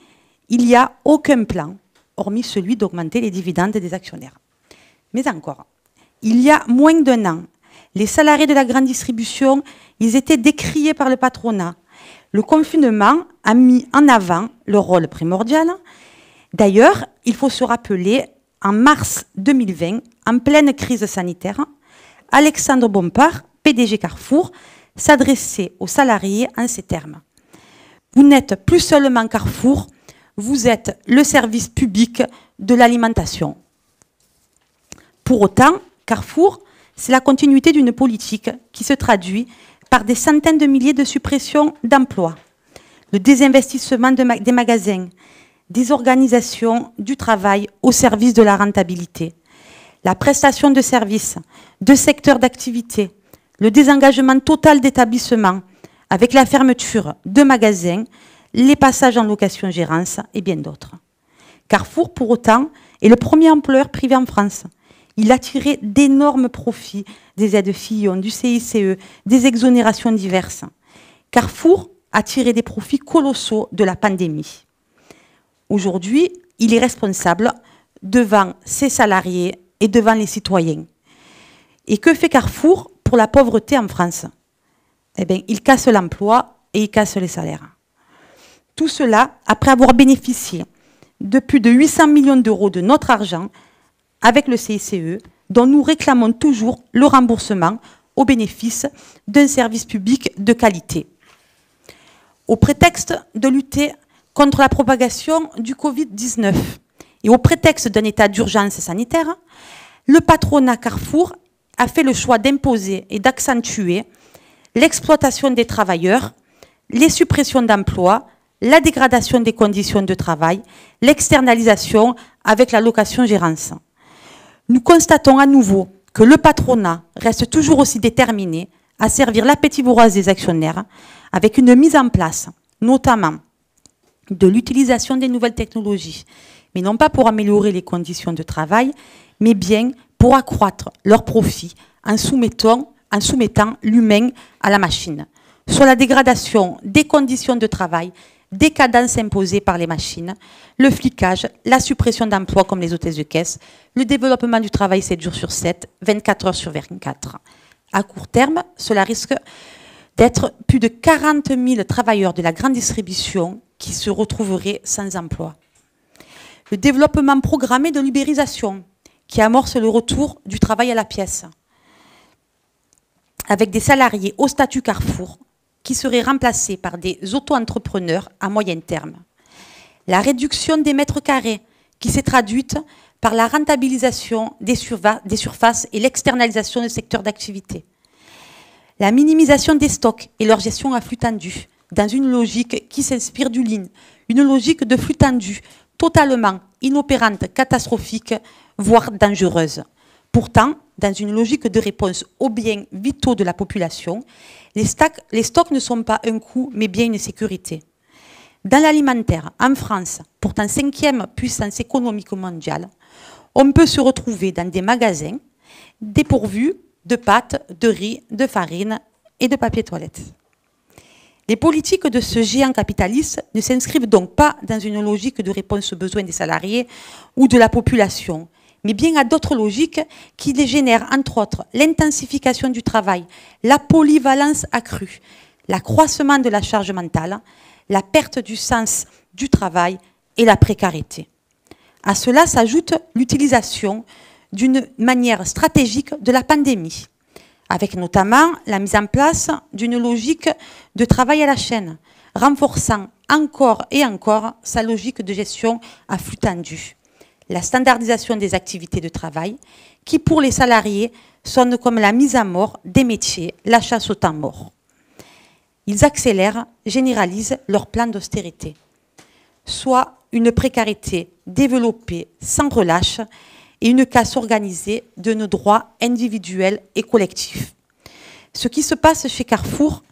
il n'y a aucun plan, hormis celui d'augmenter les dividendes des actionnaires. Mais encore, il y a moins d'un an, les salariés de la grande distribution, ils étaient décriés par le patronat. Le confinement a mis en avant leur rôle primordial. D'ailleurs, il faut se rappeler, en mars 2020, en pleine crise sanitaire, Alexandre Bompard, PDG Carrefour, s'adressait aux salariés en ces termes. Vous n'êtes plus seulement Carrefour, vous êtes le service public de l'alimentation. Pour autant, Carrefour, c'est la continuité d'une politique qui se traduit par des centaines de milliers de suppressions d'emplois, le désinvestissement des magasins, des organisations du travail au service de la rentabilité, la prestation de services, de secteurs d'activité, le désengagement total d'établissements avec la fermeture de magasins, les passages en location-gérance et bien d'autres. Carrefour, pour autant, est le premier employeur privé en France. Il a tiré d'énormes profits des aides Fillon, du CICE, des exonérations diverses. Carrefour a tiré des profits colossaux de la pandémie. Aujourd'hui, il est responsable devant ses salariés et devant les citoyens. Et que fait Carrefour pour la pauvreté en France? Eh bien, il casse l'emploi et il casse les salaires. Tout cela après avoir bénéficié de plus de 800 millions d'euros de notre argent avec le CICE, dont nous réclamons toujours le remboursement au bénéfice d'un service public de qualité. Au prétexte de lutter contre la propagation du Covid-19 et au prétexte d'un état d'urgence sanitaire, le patronat Carrefour a fait le choix d'imposer et d'accentuer l'exploitation des travailleurs, les suppressions d'emplois, la dégradation des conditions de travail, l'externalisation avec la location-gérance. Nous constatons à nouveau que le patronat reste toujours aussi déterminé à servir l'appétit vorace des actionnaires avec une mise en place, notamment de l'utilisation des nouvelles technologies, mais non pas pour améliorer les conditions de travail, mais bien pour accroître leurs profits en soumettant l'humain à la machine, soit la dégradation des conditions de travail, des cadences imposées par les machines, le flicage, la suppression d'emplois comme les hôtesses de caisse, le développement du travail 7 jours sur 7, 24 heures sur 24. À court terme, cela risque d'être plus de 40 000 travailleurs de la grande distribution qui se retrouveraient sans emploi. Le développement programmé de l'ubérisation qui amorce le retour du travail à la pièce, avec des salariés au statut Carrefour qui seraient remplacés par des auto-entrepreneurs à moyen terme. La réduction des mètres carrés qui s'est traduite par la rentabilisation des surfaces et l'externalisation des secteurs d'activité. La minimisation des stocks et leur gestion à flux tendu, dans une logique qui s'inspire du lean, une logique de flux tendu totalement inopérante, catastrophique, voire dangereuse. Pourtant, dans une logique de réponse aux biens vitaux de la population, les stocks ne sont pas un coût, mais bien une sécurité. Dans l'alimentaire, en France, pourtant 5e puissance économique mondiale, on peut se retrouver dans des magasins dépourvus de pâtes, de riz, de farine et de papier toilette. Les politiques de ce géant capitaliste ne s'inscrivent donc pas dans une logique de réponse aux besoins des salariés ou de la population, mais bien à d'autres logiques qui les génèrent, entre autres, l'intensification du travail, la polyvalence accrue, l'accroissement de la charge mentale, la perte du sens du travail et la précarité. À cela s'ajoute l'utilisation d'une manière stratégique de la pandémie, avec notamment la mise en place d'une logique de travail à la chaîne, renforçant encore et encore sa logique de gestion à flux tendu. La standardisation des activités de travail, qui pour les salariés sonne comme la mise à mort des métiers, la chasse au temps mort. Ils accélèrent, généralisent leur plan d'austérité, soit une précarité développée sans relâche et une casse organisée de nos droits individuels et collectifs. Ce qui se passe chez Carrefour,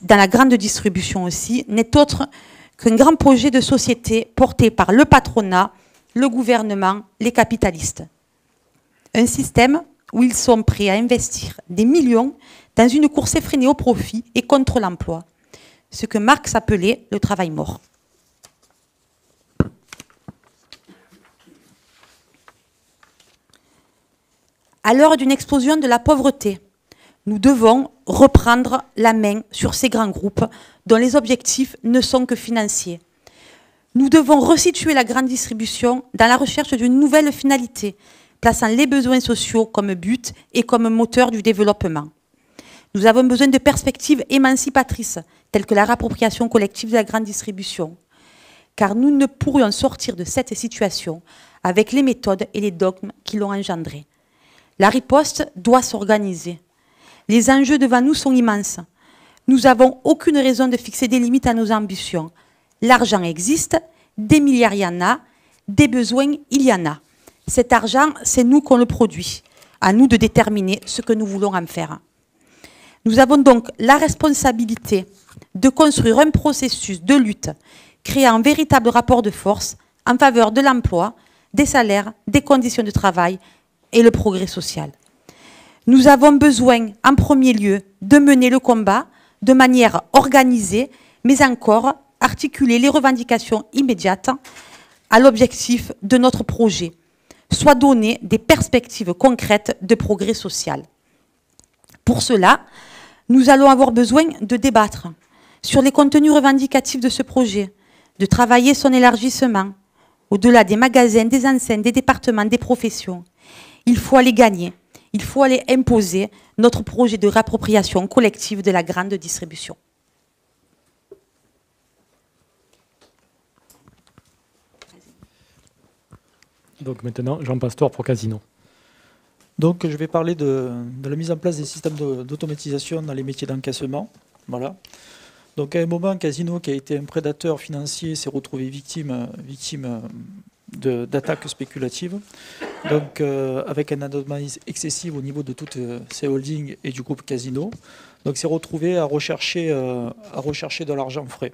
dans la grande distribution aussi, n'est autre qu'un grand projet de société porté par le patronat, le gouvernement, les capitalistes. Un système où ils sont prêts à investir des millions dans une course effrénée au profit et contre l'emploi, ce que Marx appelait le travail mort. À l'heure d'une explosion de la pauvreté, nous devons reprendre la main sur ces grands groupes dont les objectifs ne sont que financiers. Nous devons resituer la grande distribution dans la recherche d'une nouvelle finalité, plaçant les besoins sociaux comme but et comme moteur du développement. Nous avons besoin de perspectives émancipatrices, telles que la réappropriation collective de la grande distribution, car nous ne pourrions sortir de cette situation avec les méthodes et les dogmes qui l'ont engendrée. La riposte doit s'organiser. Les enjeux devant nous sont immenses. Nous n'avons aucune raison de fixer des limites à nos ambitions. L'argent existe, des milliards il y en a, des besoins il y en a. Cet argent, c'est nous qu'on le produit. À nous de déterminer ce que nous voulons en faire. Nous avons donc la responsabilité de construire un processus de lutte créant un véritable rapport de force en faveur de l'emploi, des salaires, des conditions de travail et le progrès social. Nous avons besoin, en premier lieu, de mener le combat de manière organisée, mais encore articuler les revendications immédiates à l'objectif de notre projet, soit donner des perspectives concrètes de progrès social. Pour cela, nous allons avoir besoin de débattre sur les contenus revendicatifs de ce projet, de travailler son élargissement, au-delà des magasins, des enseignes, des départements, des professions. Il faut aller gagner, il faut aller imposer notre projet de réappropriation collective de la grande distribution. Donc maintenant, Jean Pastor pour Casino. Donc je vais parler de la mise en place des systèmes d'automatisation dans les métiers d'encaissement. Voilà. Donc à un moment, Casino, qui a été un prédateur financier, s'est retrouvé victime d'attaques spéculatives, donc avec un endettement excessif au niveau de toutes ces holdings et du groupe Casino. Donc s'est retrouvé à rechercher de l'argent frais.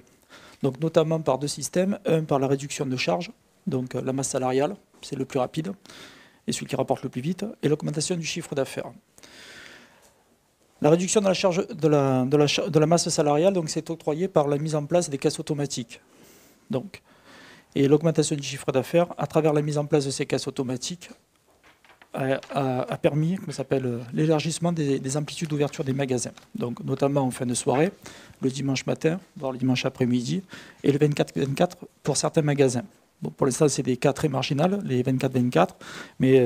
Donc notamment par deux systèmes, un par la réduction de charges, donc la masse salariale, c'est le plus rapide, et celui qui rapporte le plus vite, et l'augmentation du chiffre d'affaires. La réduction de la charge de la masse salariale, donc, c'est octroyé par la mise en place des caisses automatiques. Donc, et l'augmentation du chiffre d'affaires, à travers la mise en place de ces caisses automatiques, a permis l'élargissement des amplitudes d'ouverture des magasins. Donc, notamment en fin de soirée, le dimanche matin, voire le dimanche après-midi, et le 24-24 pour certains magasins. Bon, pour l'instant, c'est des cas très marginaux, les 24-24, mais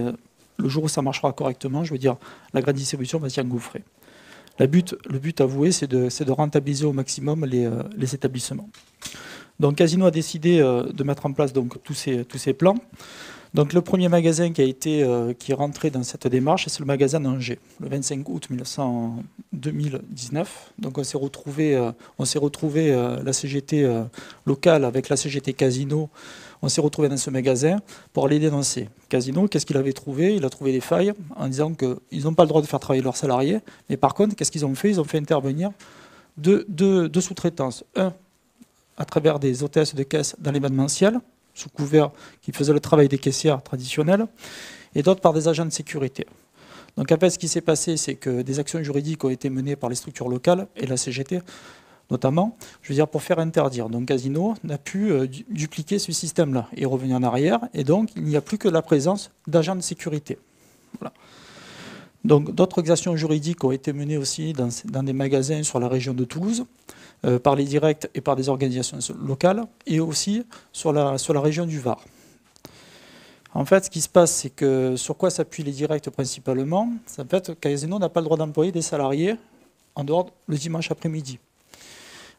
le jour où ça marchera correctement, je veux dire, la grande distribution va s'y engouffrer. Le but avoué, c'est de rentabiliser au maximum les établissements. Donc Casino a décidé de mettre en place donc, tous ces plans. Donc le premier magasin qui est rentré dans cette démarche, c'est le magasin d'Angers, le 25 août 2019. Donc on s'est retrouvé la CGT locale avec la CGT Casino. On s'est retrouvé dans ce magasin pour aller dénoncer. Casino, qu'est-ce qu'il avait trouvé? Il a trouvé des failles en disant qu'ils n'ont pas le droit de faire travailler leurs salariés. Mais par contre, qu'est-ce qu'ils ont fait? Ils ont fait intervenir deux sous-traitances. Un, à travers des hôtesses de caisse dans l'événementiel, sous couvert qui faisaient le travail des caissières traditionnelles, et d'autres par des agents de sécurité. Donc en fait, ce qui s'est passé, c'est que des actions juridiques ont été menées par les structures locales et la CGT notamment, je veux dire, pour faire interdire. Donc Casino n'a pu dupliquer ce système-là et revenir en arrière, et donc il n'y a plus que la présence d'agents de sécurité. Voilà. Donc d'autres actions juridiques ont été menées aussi dans des magasins sur la région de Toulouse, par les directs et par des organisations locales, et aussi sur la région du Var. En fait, ce qui se passe, c'est que sur quoi s'appuient les directs principalement, c'est en fait que Casino n'a pas le droit d'employer des salariés en dehors le dimanche après-midi.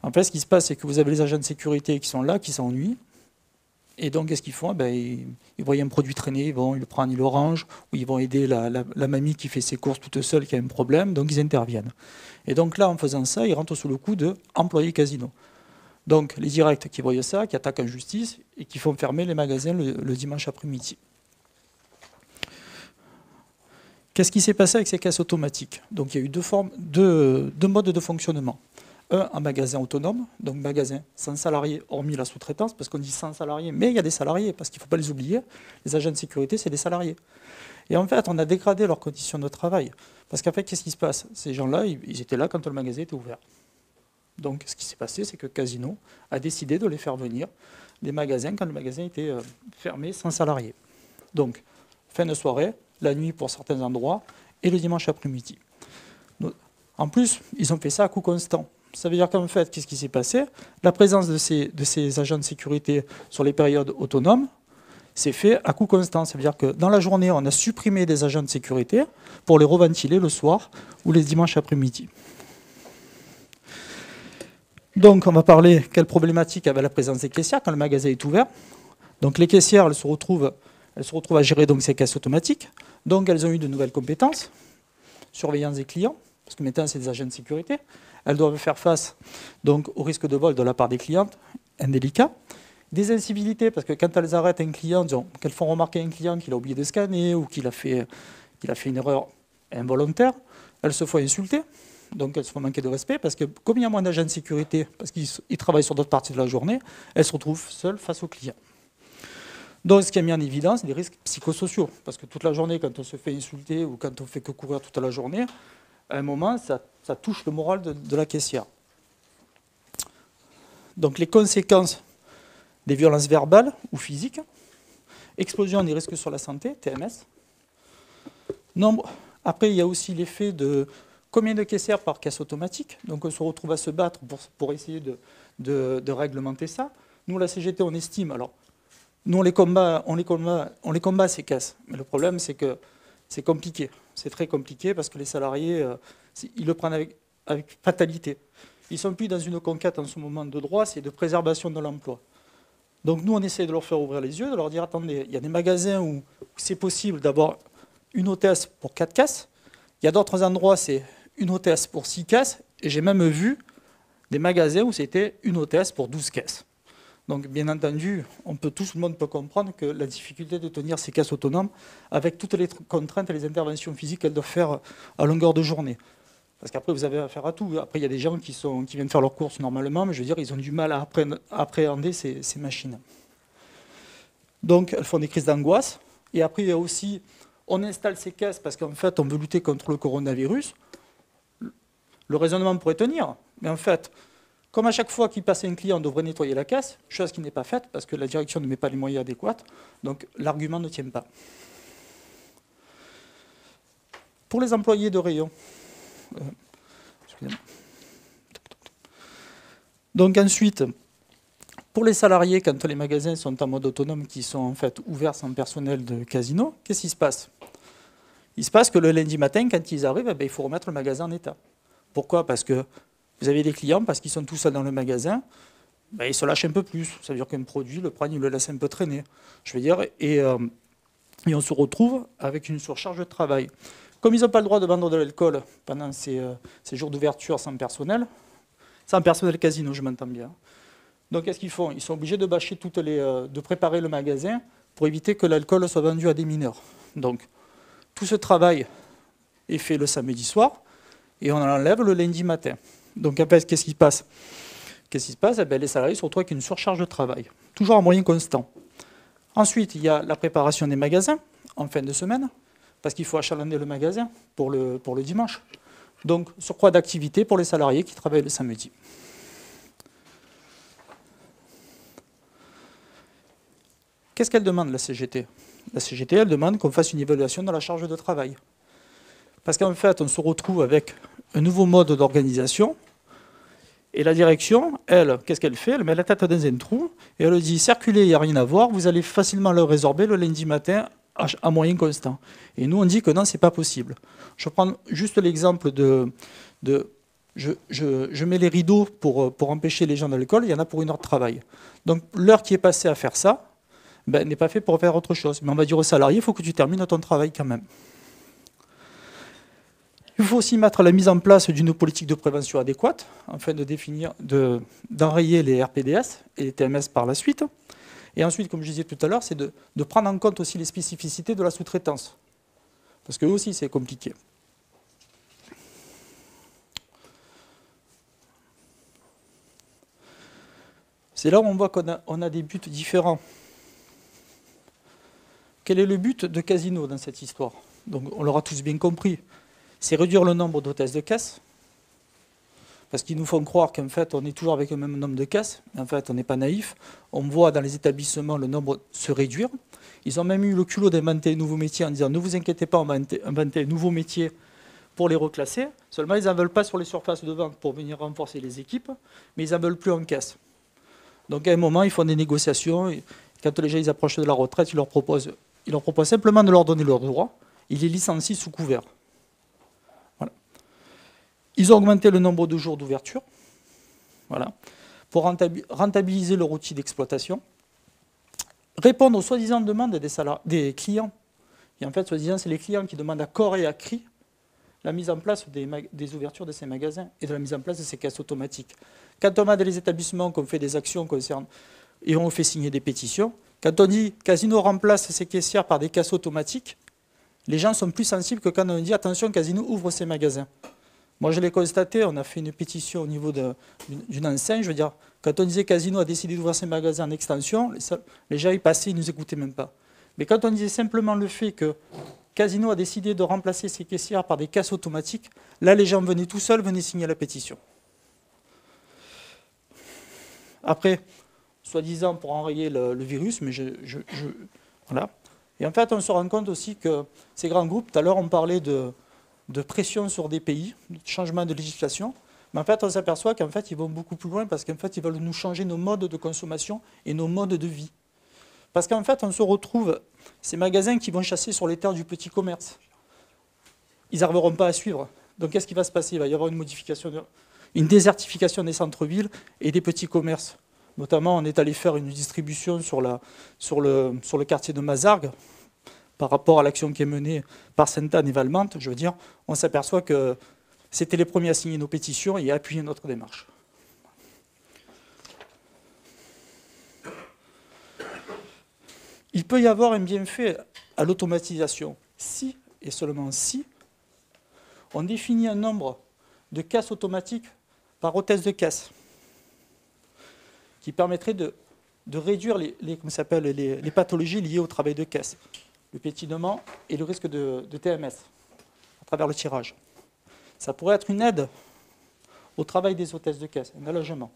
En fait, ce qui se passe, c'est que vous avez les agents de sécurité qui sont là, qui s'ennuient. Et donc, qu'est-ce qu'ils font? Ils voient un produit traîner, ils le prennent, ils le rangent, ou ils vont aider la mamie qui fait ses courses toute seule, qui a un problème, donc ils interviennent. Et donc là, en faisant ça, ils rentrent sous le coup d'employer Casino. Donc, les directs qui voient ça, qui attaquent en justice, et qui font fermer les magasins le dimanche après-midi. Qu'est-ce qui s'est passé avec ces caisses automatiques? Donc il y a eu deux modes de fonctionnement. Un magasin autonome, donc magasin sans salariés, hormis la sous-traitance, parce qu'on dit sans salariés, mais il y a des salariés, parce qu'il ne faut pas les oublier. Les agents de sécurité, c'est des salariés. Et en fait, on a dégradé leurs conditions de travail. Parce qu'en fait, qu'est-ce qui se passe? Ces gens-là, ils étaient là quand le magasin était ouvert. Donc ce qui s'est passé, c'est que Casino a décidé de les faire venir des magasins quand le magasin était fermé, sans salariés. Donc, fin de soirée, la nuit pour certains endroits, et le dimanche après-midi. En plus, ils ont fait ça à coût constant. Ça veut dire qu'en fait, qu'est-ce qui s'est passé? La présence de ces agents de sécurité sur les périodes autonomes s'est fait à coût constant. Ça veut dire que dans la journée, on a supprimé des agents de sécurité pour les reventiler le soir ou les dimanches après-midi. Donc, on va parler quelle problématique avec la présence des caissières quand le magasin est ouvert. Donc, les caissières, elles se retrouvent à gérer donc ces caisses automatiques. Donc, elles ont eu de nouvelles compétences, surveillance des clients, parce que maintenant, c'est des agents de sécurité. Elles doivent faire face donc, au risque de vol de la part des clientes, indélicats. Des incivilités, parce que quand elles arrêtent un client, qu'elles font remarquer à un client qu'il a oublié de scanner ou qu'il a fait une erreur involontaire, elles se font insulter. Donc elles se font manquer de respect, parce que comme il y a moins d'agents de sécurité, parce qu'ils travaillent sur d'autres parties de la journée, elles se retrouvent seules face aux clients. Donc, ce qui a mis en évidence les risques psychosociaux. Parce que toute la journée, quand on se fait insulter ou quand on fait que courir toute la journée, à un moment, ça touche le moral de la caissière. Donc, les conséquences des violences verbales ou physiques, explosion des risques sur la santé, TMS. Après, il y a aussi l'effet de combien de caissières par caisse automatique. Donc, on se retrouve à se battre pour essayer de réglementer ça. Nous, la CGT, on estime... Alors, nous, on les combat ces caisses. Mais le problème, c'est que c'est compliqué. C'est très compliqué parce que les salariés, ils le prennent avec fatalité. Ils ne sont plus dans une conquête en ce moment de droit, c'est de préservation de l'emploi. Donc nous, on essaie de leur faire ouvrir les yeux, de leur dire, attendez, il y a des magasins où c'est possible d'avoir une hôtesse pour 4 caisses. Il y a d'autres endroits, c'est une hôtesse pour 6 caisses. Et j'ai même vu des magasins où c'était une hôtesse pour 12 caisses. Donc, bien entendu, tout le monde peut comprendre que la difficulté de tenir ces caisses autonomes avec toutes les contraintes et les interventions physiques qu'elles doivent faire à longueur de journée. Parce qu'après, vous avez affaire à tout. Après, il y a des gens qui viennent faire leurs courses normalement, mais je veux dire, ils ont du mal à appréhender ces machines. Donc, elles font des crises d'angoisse. Et après, il y a aussi, on installe ces caisses parce qu'en fait, on veut lutter contre le coronavirus. Le raisonnement pourrait tenir, mais en fait... Comme à chaque fois qu'il passait un client, on devrait nettoyer la caisse, chose qui n'est pas faite parce que la direction ne met pas les moyens adéquats, donc l'argument ne tient pas. Pour les employés de rayon, donc ensuite, pour les salariés, quand les magasins sont en mode autonome, qui sont en fait ouverts sans personnel de Casino, qu'est-ce qui se passe? Il se passe que le lundi matin, quand ils arrivent, il faut remettre le magasin en état. Pourquoi? Parce que vous avez des clients, parce qu'ils sont tout seuls dans le magasin, ils se lâchent un peu plus. Ça veut dire qu'un produit, le prennent, ils le laissent un peu traîner. Je veux dire, et on se retrouve avec une surcharge de travail. Comme ils n'ont pas le droit de vendre de l'alcool pendant ces jours d'ouverture sans personnel Casino, je m'entends bien. Donc qu'est-ce qu'ils font? Ils sont obligés de bâcher de préparer le magasin pour éviter que l'alcool soit vendu à des mineurs. Donc tout ce travail est fait le samedi soir et on l'enlève le lundi matin. Donc après, qu'est-ce qui se passe? Les salariés se retrouvent avec une surcharge de travail, toujours en moyen constant. Ensuite, il y a la préparation des magasins en fin de semaine, parce qu'il faut achalander le magasin pour le dimanche. Donc, surcroît d'activité pour les salariés qui travaillent le samedi. Qu'est-ce qu'elle demande, la CGT? La CGT, elle demande qu'on fasse une évaluation de la charge de travail. Parce qu'en fait, on se retrouve avec un nouveau mode d'organisation. Et la direction, elle, qu'est-ce qu'elle fait? Elle met la tête dans un trou et elle dit « Circulez, il n'y a rien à voir, vous allez facilement le résorber le lundi matin à moyen constant. » Et nous, on dit que non, ce n'est pas possible. Je prends juste l'exemple je mets les rideaux pour empêcher les gens dans l'école, il y en a pour 1 heure de travail. Donc l'heure qui est passée à faire ça n'est pas fait pour faire autre chose. Mais on va dire aux salariés, il faut que tu termines ton travail quand même. Il faut aussi mettre la mise en place d'une politique de prévention adéquate, afin d'enrayer les RPDS et les TMS par la suite. Et ensuite, comme je disais tout à l'heure, c'est de prendre en compte aussi les spécificités de la sous-traitance. Parce que aussi, c'est compliqué. C'est là où on voit qu'on a des buts différents. Quel est le but de Casino dans cette histoire? Donc, on l'aura tous bien compris. C'est réduire le nombre d'hôtesses de caisse, parce qu'ils nous font croire qu'en fait, on est toujours avec le même nombre de caisses. En fait, on n'est pas naïf. On voit dans les établissements le nombre se réduire. Ils ont même eu le culot d'inventer un nouveau métier en disant « Ne vous inquiétez pas, on va inventer un nouveau métier pour les reclasser. » Seulement, ils n'en veulent pas sur les surfaces de vente pour venir renforcer les équipes, mais ils n'en veulent plus en caisse. Donc, à un moment, ils font des négociations. Et quand les gens ils approchent de la retraite, ils leur proposent simplement de leur donner leurs droits. Ils les licencient sous couvert. Ils ont augmenté le nombre de jours d'ouverture, voilà, pour rentabiliser leur outil d'exploitation, répondre aux soi-disant demandes des clients. Et en fait, soi-disant, c'est les clients qui demandent à corps et à cri la mise en place des ouvertures de ces magasins et de la mise en place de ces caisses automatiques. Quand on a des établissements qui ont fait des actions concernant et on fait signer des pétitions, quand on dit Casino remplace ces caissières par des caisses automatiques, les gens sont plus sensibles que quand on dit attention, Casino ouvre ses magasins. Moi, je l'ai constaté, on a fait une pétition au niveau d'une enseigne. Je veux dire, quand on disait Casino a décidé d'ouvrir ses magasins en extension, les gens y passaient, ils ne nous écoutaient même pas. Mais quand on disait simplement le fait que Casino a décidé de remplacer ses caissières par des caisses automatiques, là, les gens venaient tout seuls, venaient signer la pétition. Après, soi-disant pour enrayer le virus, mais voilà. Et en fait, on se rend compte aussi que ces grands groupes, tout à l'heure, on parlait de pression sur des pays, de changement de législation. Mais en fait, on s'aperçoit qu'en fait, ils vont beaucoup plus loin parce qu'en fait, ils veulent nous changer nos modes de consommation et nos modes de vie. Parce qu'en fait, on se retrouve, ces magasins qui vont chasser sur les terres du petit commerce, ils n'arriveront pas à suivre. Donc, qu'est-ce qui va se passer? Il va y avoir une désertification des centres-villes et des petits commerces. Notamment, on est allé faire une distribution sur le quartier de Mazargues, par rapport à l'action qui est menée par Sainte-Anne et Valmante. Je veux dire, on s'aperçoit que c'était les premiers à signer nos pétitions et à appuyer notre démarche. Il peut y avoir un bienfait à l'automatisation si, et seulement si, on définit un nombre de caisses automatiques par hôtesse de caisse, qui permettrait de réduire les pathologies liées au travail de caisse, le pétillement et le risque de TMS à travers le tirage. Ça pourrait être une aide au travail des hôtesses de caisse, un allègement.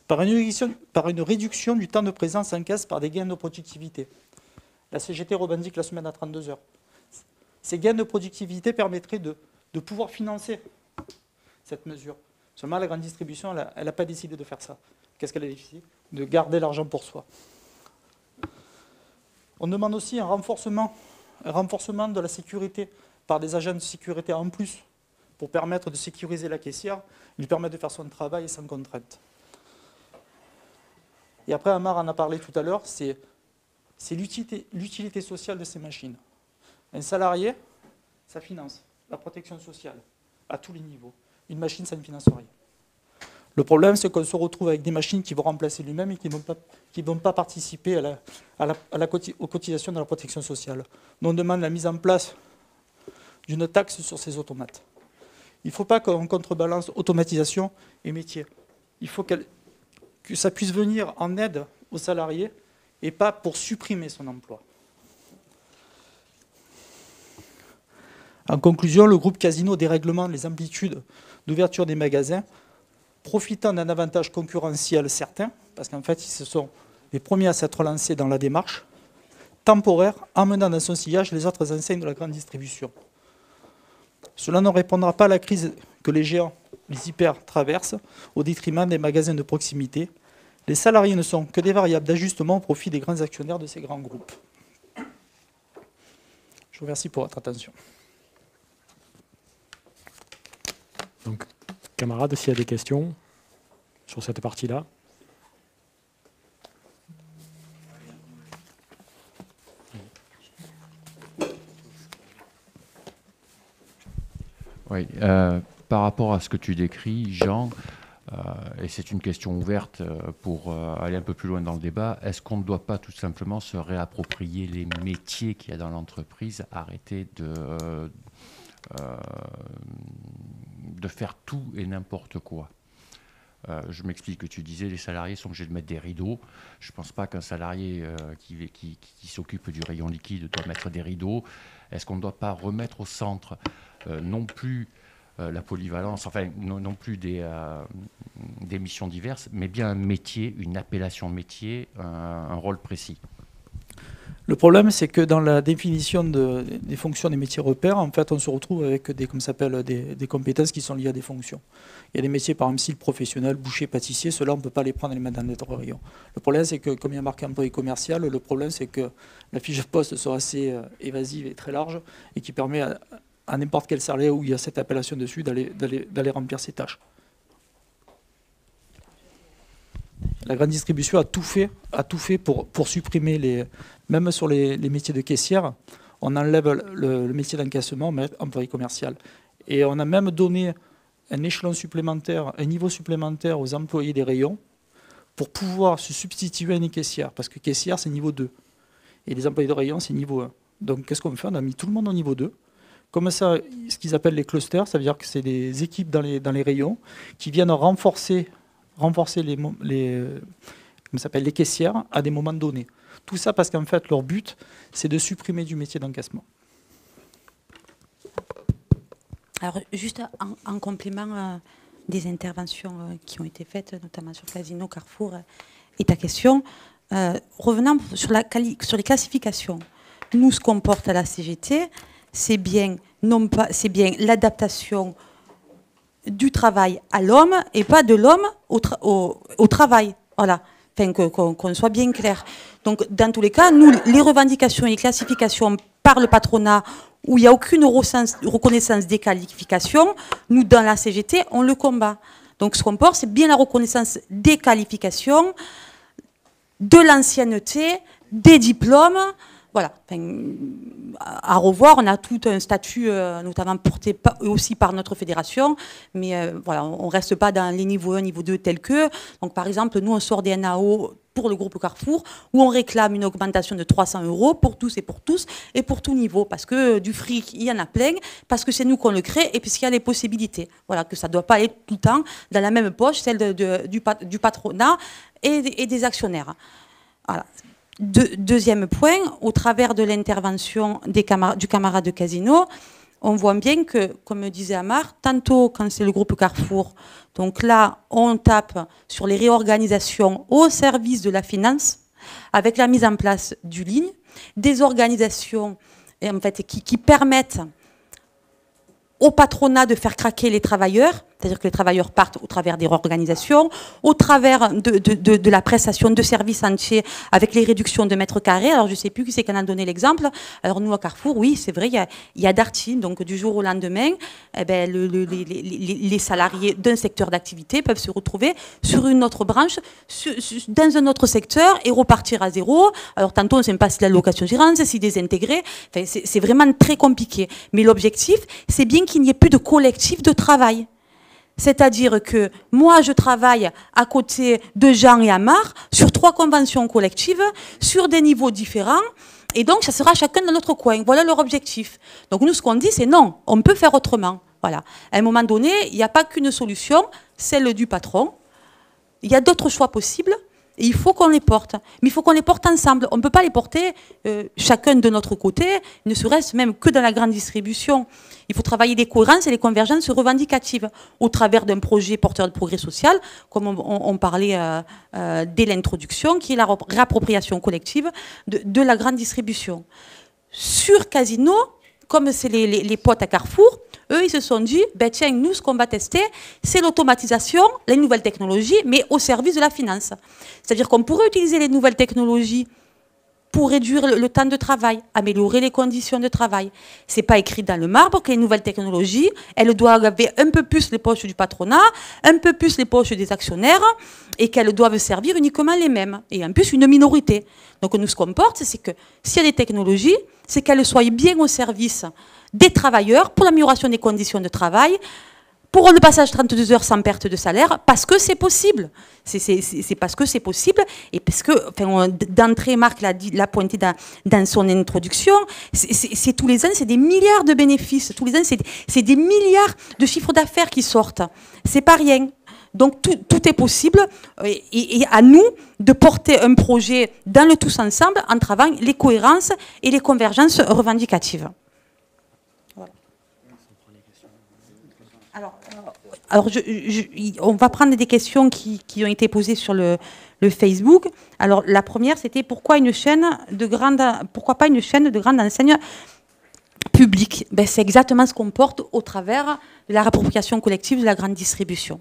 Par une réduction du temps de présence en caisse par des gains de productivité. La CGT revendique la semaine à 32 heures. Ces gains de productivité permettraient de pouvoir financer cette mesure. Seulement, la grande distribution, elle n'a pas décidé de faire ça. Qu'est-ce qu'elle a décidé? De garder l'argent pour soi. On demande aussi un renforcement de la sécurité par des agents de sécurité en plus pour permettre de sécuriser la caissière, lui permettre de faire son travail sans contrainte. Et après, Amar en a parlé tout à l'heure, c'est l'utilité sociale de ces machines. Un salarié, ça finance la protection sociale à tous les niveaux. Une machine, ça ne finance rien. Le problème, c'est qu'on se retrouve avec des machines qui vont remplacer lui-même et qui ne vont pas participer aux cotisations de la protection sociale. Nous, on demande la mise en place d'une taxe sur ces automates. Il ne faut pas qu'on contrebalance automatisation et métier. Il faut que ça puisse venir en aide aux salariés et pas pour supprimer son emploi. En conclusion, le groupe Casino dérèglement les amplitudes d'ouverture des magasins, profitant d'un avantage concurrentiel certain, parce qu'en fait, ils se sont les premiers à s'être lancés dans la démarche temporaire, emmenant dans son sillage les autres enseignes de la grande distribution. Cela ne répondra pas à la crise que les géants, les hyper, traversent au détriment des magasins de proximité. Les salariés ne sont que des variables d'ajustement au profit des grands actionnaires de ces grands groupes. Je vous remercie pour votre attention. Donc, camarades, s'il y a des questions sur cette partie-là. Oui, par rapport à ce que tu décris, Jean, et c'est une question ouverte pour aller un peu plus loin dans le débat, est-ce qu'on ne doit pas tout simplement se réapproprier les métiers qu'il y a dans l'entreprise, arrêter de faire tout et n'importe quoi? Je m'explique, que tu disais les salariés sont obligés de mettre des rideaux. Je ne pense pas qu'un salarié qui s'occupe du rayon liquide doit mettre des rideaux. Est-ce qu'on ne doit pas remettre au centre non plus la polyvalence, enfin non plus des missions diverses, mais bien un métier, une appellation métier, un rôle précis? Le problème, c'est que dans la définition des fonctions des métiers repères, en fait, on se retrouve avec des compétences qui sont liées à des fonctions. Il y a des métiers, par exemple, style professionnel, boucher, pâtissier, ceux-là, on ne peut pas les prendre et les mettre dans notre rayon. Le problème, c'est que, comme il y a marqué employé commercial, le problème, c'est que la fiche de poste soit assez évasive et très large et qui permet à n'importe quel salarié où il y a cette appellation dessus d'aller remplir ses tâches. La grande distribution a tout fait pour supprimer même sur les métiers de caissière, on enlève le métier d'encaissement, on met employé commercial. Et on a même donné un échelon supplémentaire, un niveau supplémentaire aux employés des rayons pour pouvoir se substituer à une caissière. Parce que caissière, c'est niveau 2. Et les employés de rayon, c'est niveau 1. Donc qu'est-ce qu'on fait? On a mis tout le monde au niveau 2. Comme ça, ce qu'ils appellent les clusters, ça veut dire que c'est des équipes dans les rayons qui viennent renforcer les caissières à des moments donnés. Tout ça parce qu'en fait, leur but, c'est de supprimer du métier d'encaissement. Alors, juste en complément des interventions qui ont été faites, notamment sur Casino, Carrefour et ta question, revenant sur les classifications. Nous, ce qu'on porte à la CGT, c'est bien l'adaptation du travail à l'homme et pas de l'homme au travail. Voilà. Enfin, qu'on soit bien clair. Donc, dans tous les cas, nous, les revendications et les classifications par le patronat, où il n'y a aucune reconnaissance des qualifications, nous, dans la CGT, on le combat. Donc, ce qu'on porte, c'est bien la reconnaissance des qualifications, de l'ancienneté, des diplômes. Voilà. Enfin, à revoir, on a tout un statut, notamment porté aussi par notre fédération, mais voilà, on ne reste pas dans les niveaux 1, niveau 2 tels que. Donc, par exemple, nous, on sort des NAO pour le groupe Carrefour, où on réclame une augmentation de 300 € pour tous et pour tout niveau, parce que du fric, il y en a plein, parce que c'est nous qu'on le crée, et puisqu'il y a les possibilités. Voilà, que ça ne doit pas être tout le temps dans la même poche, celle du patronat et des actionnaires. Voilà. Deuxième point, au travers de l'intervention du camarade de Casino, on voit bien que, comme disait Amar, tantôt quand c'est le groupe Carrefour, donc là on tape sur les réorganisations au service de la finance, avec la mise en place du ligne, des organisations en fait, qui permettent au patronat de faire craquer les travailleurs, c'est-à-dire que les travailleurs partent au travers des réorganisations, au travers de la prestation de services entiers avec les réductions de mètres carrés. Alors je ne sais plus qui c'est qui en a donné l'exemple. Alors nous à Carrefour, oui, c'est vrai, il y a Darty, donc du jour au lendemain, eh ben, les salariés d'un secteur d'activité peuvent se retrouver sur une autre branche, dans un autre secteur et repartir à zéro. Alors tantôt on ne sait pas si la location-gérance, si désintégrer, enfin, c'est vraiment très compliqué. Mais l'objectif, c'est bien qu'il n'y ait plus de collectif de travail. C'est-à-dire que moi, je travaille à côté de Jean et Amar sur 3 conventions collectives, sur des niveaux différents, et donc ça sera chacun dans notre coin. Voilà leur objectif. Donc nous, ce qu'on dit, c'est non, on peut faire autrement. Voilà. À un moment donné, il n'y a pas qu'une solution, celle du patron. Il y a d'autres choix possibles, Et il faut qu'on les porte. Mais il faut qu'on les porte ensemble. On ne peut pas les porter chacun de notre côté, ne serait-ce même que dans la grande distribution. Il faut travailler les cohérences et les convergences revendicatives au travers d'un projet porteur de progrès social, comme on parlait dès l'introduction, qui est la réappropriation collective de la grande distribution. Sur Casino, comme c'est les potes à Carrefour, eux, ils se sont dit, ben tiens, nous, ce qu'on va tester, c'est l'automatisation, les nouvelles technologies, mais au service de la finance. C'est-à-dire qu'on pourrait utiliser les nouvelles technologies pour réduire le temps de travail, améliorer les conditions de travail. Ce n'est pas écrit dans le marbre que les nouvelles technologies, elles doivent avoir un peu plus les poches du patronat, un peu plus les poches des actionnaires, et qu'elles doivent servir uniquement les mêmes, et en plus une minorité. Donc nous, ce qu'on porte, c'est que s'il y a des technologies, c'est qu'elles soient bien au service des travailleurs pour l'amélioration des conditions de travail, pour le passage 32 heures sans perte de salaire, parce que c'est possible. C'est parce que c'est possible, et parce que, enfin, d'entrée, Marc l'a pointé dans son introduction, c'est tous les ans, c'est des milliards de bénéfices, tous les ans, c'est des milliards de chiffres d'affaires qui sortent. C'est pas rien. Donc tout est possible, et à nous de porter un projet dans le tous ensemble en travaillant les cohérences et les convergences revendicatives. Alors on va prendre des questions qui ont été posées sur le Facebook. Alors la première, c'était pourquoi pas une chaîne de grande enseigne publique? Ben, c'est exactement ce qu'on porte au travers de la réappropriation collective de la grande distribution.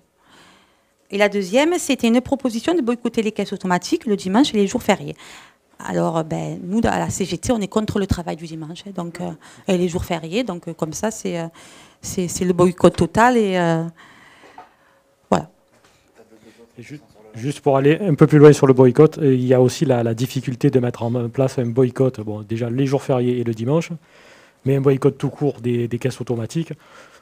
Et la deuxième, c'était une proposition de boycotter les caisses automatiques le dimanche et les jours fériés. Alors, ben, nous, à la CGT, on est contre le travail du dimanche, donc, et les jours fériés. Donc, comme ça, c'est le boycott total. Et voilà. Et juste pour aller un peu plus loin sur le boycott, il y a aussi la difficulté de mettre en place un boycott, bon, déjà les jours fériés et le dimanche, mais un boycott tout court des caisses automatiques.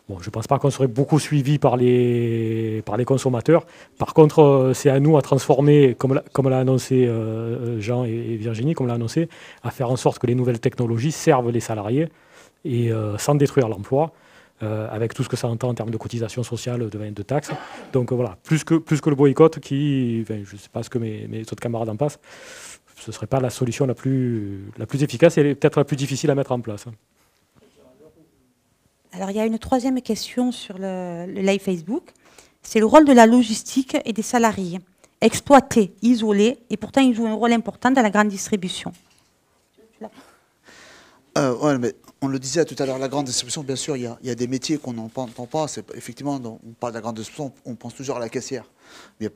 Bon, je ne pense pas qu'on serait beaucoup suivi par les consommateurs. Par contre, c'est à nous à transformer, comme l'a annoncé Jean et Virginie, comme l'a annoncé, à faire en sorte que les nouvelles technologies servent les salariés et sans détruire l'emploi, avec tout ce que ça entend en termes de cotisation sociale, de taxes. Donc voilà, plus que le boycott, qui, enfin, je ne sais pas ce que mes autres camarades en passent, ce ne serait pas la solution la plus efficace et peut-être la plus difficile à mettre en place. Alors, il y a une troisième question sur le live Facebook. C'est le rôle de la logistique et des salariés. Exploités, isolés, et pourtant ils jouent un rôle important dans la grande distribution. Ouais, mais on le disait tout à l'heure, la grande distribution, bien sûr, il y a des métiers qu'on n'entend pas. Effectivement, on parle de la grande distribution, on pense toujours à la caissière. Il n'y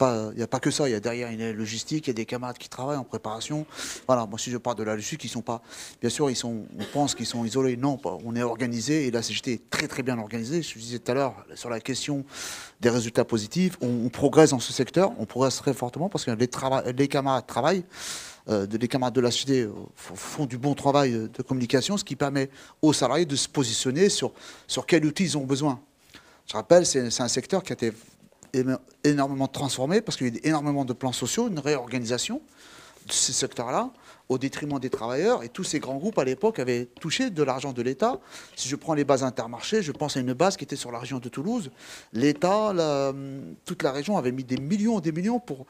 a pas que ça. Il y a derrière une logistique, il y a des camarades qui travaillent en préparation. Voilà, moi, si je parle de la logistique, ils sont pas. Bien sûr, on pense qu'ils sont isolés. Non, on est organisé et la CGT est très très bien organisée. Je disais tout à l'heure sur la question des résultats positifs, on progresse dans ce secteur, on progresse très fortement parce que les camarades travaillent. Les camarades de la CGT font du bon travail de communication, ce qui permet aux salariés de se positionner sur quels outils ils ont besoin. Je rappelle, c'est un secteur qui a été énormément transformé parce qu'il y a eu énormément de plans sociaux, une réorganisation de ce secteur-là au détriment des travailleurs, et tous ces grands groupes à l'époque avaient touché de l'argent de l'État. Si je prends les bases Intermarché, je pense à une base qui était sur la région de Toulouse. L'État, toute la région avait mis des millions pour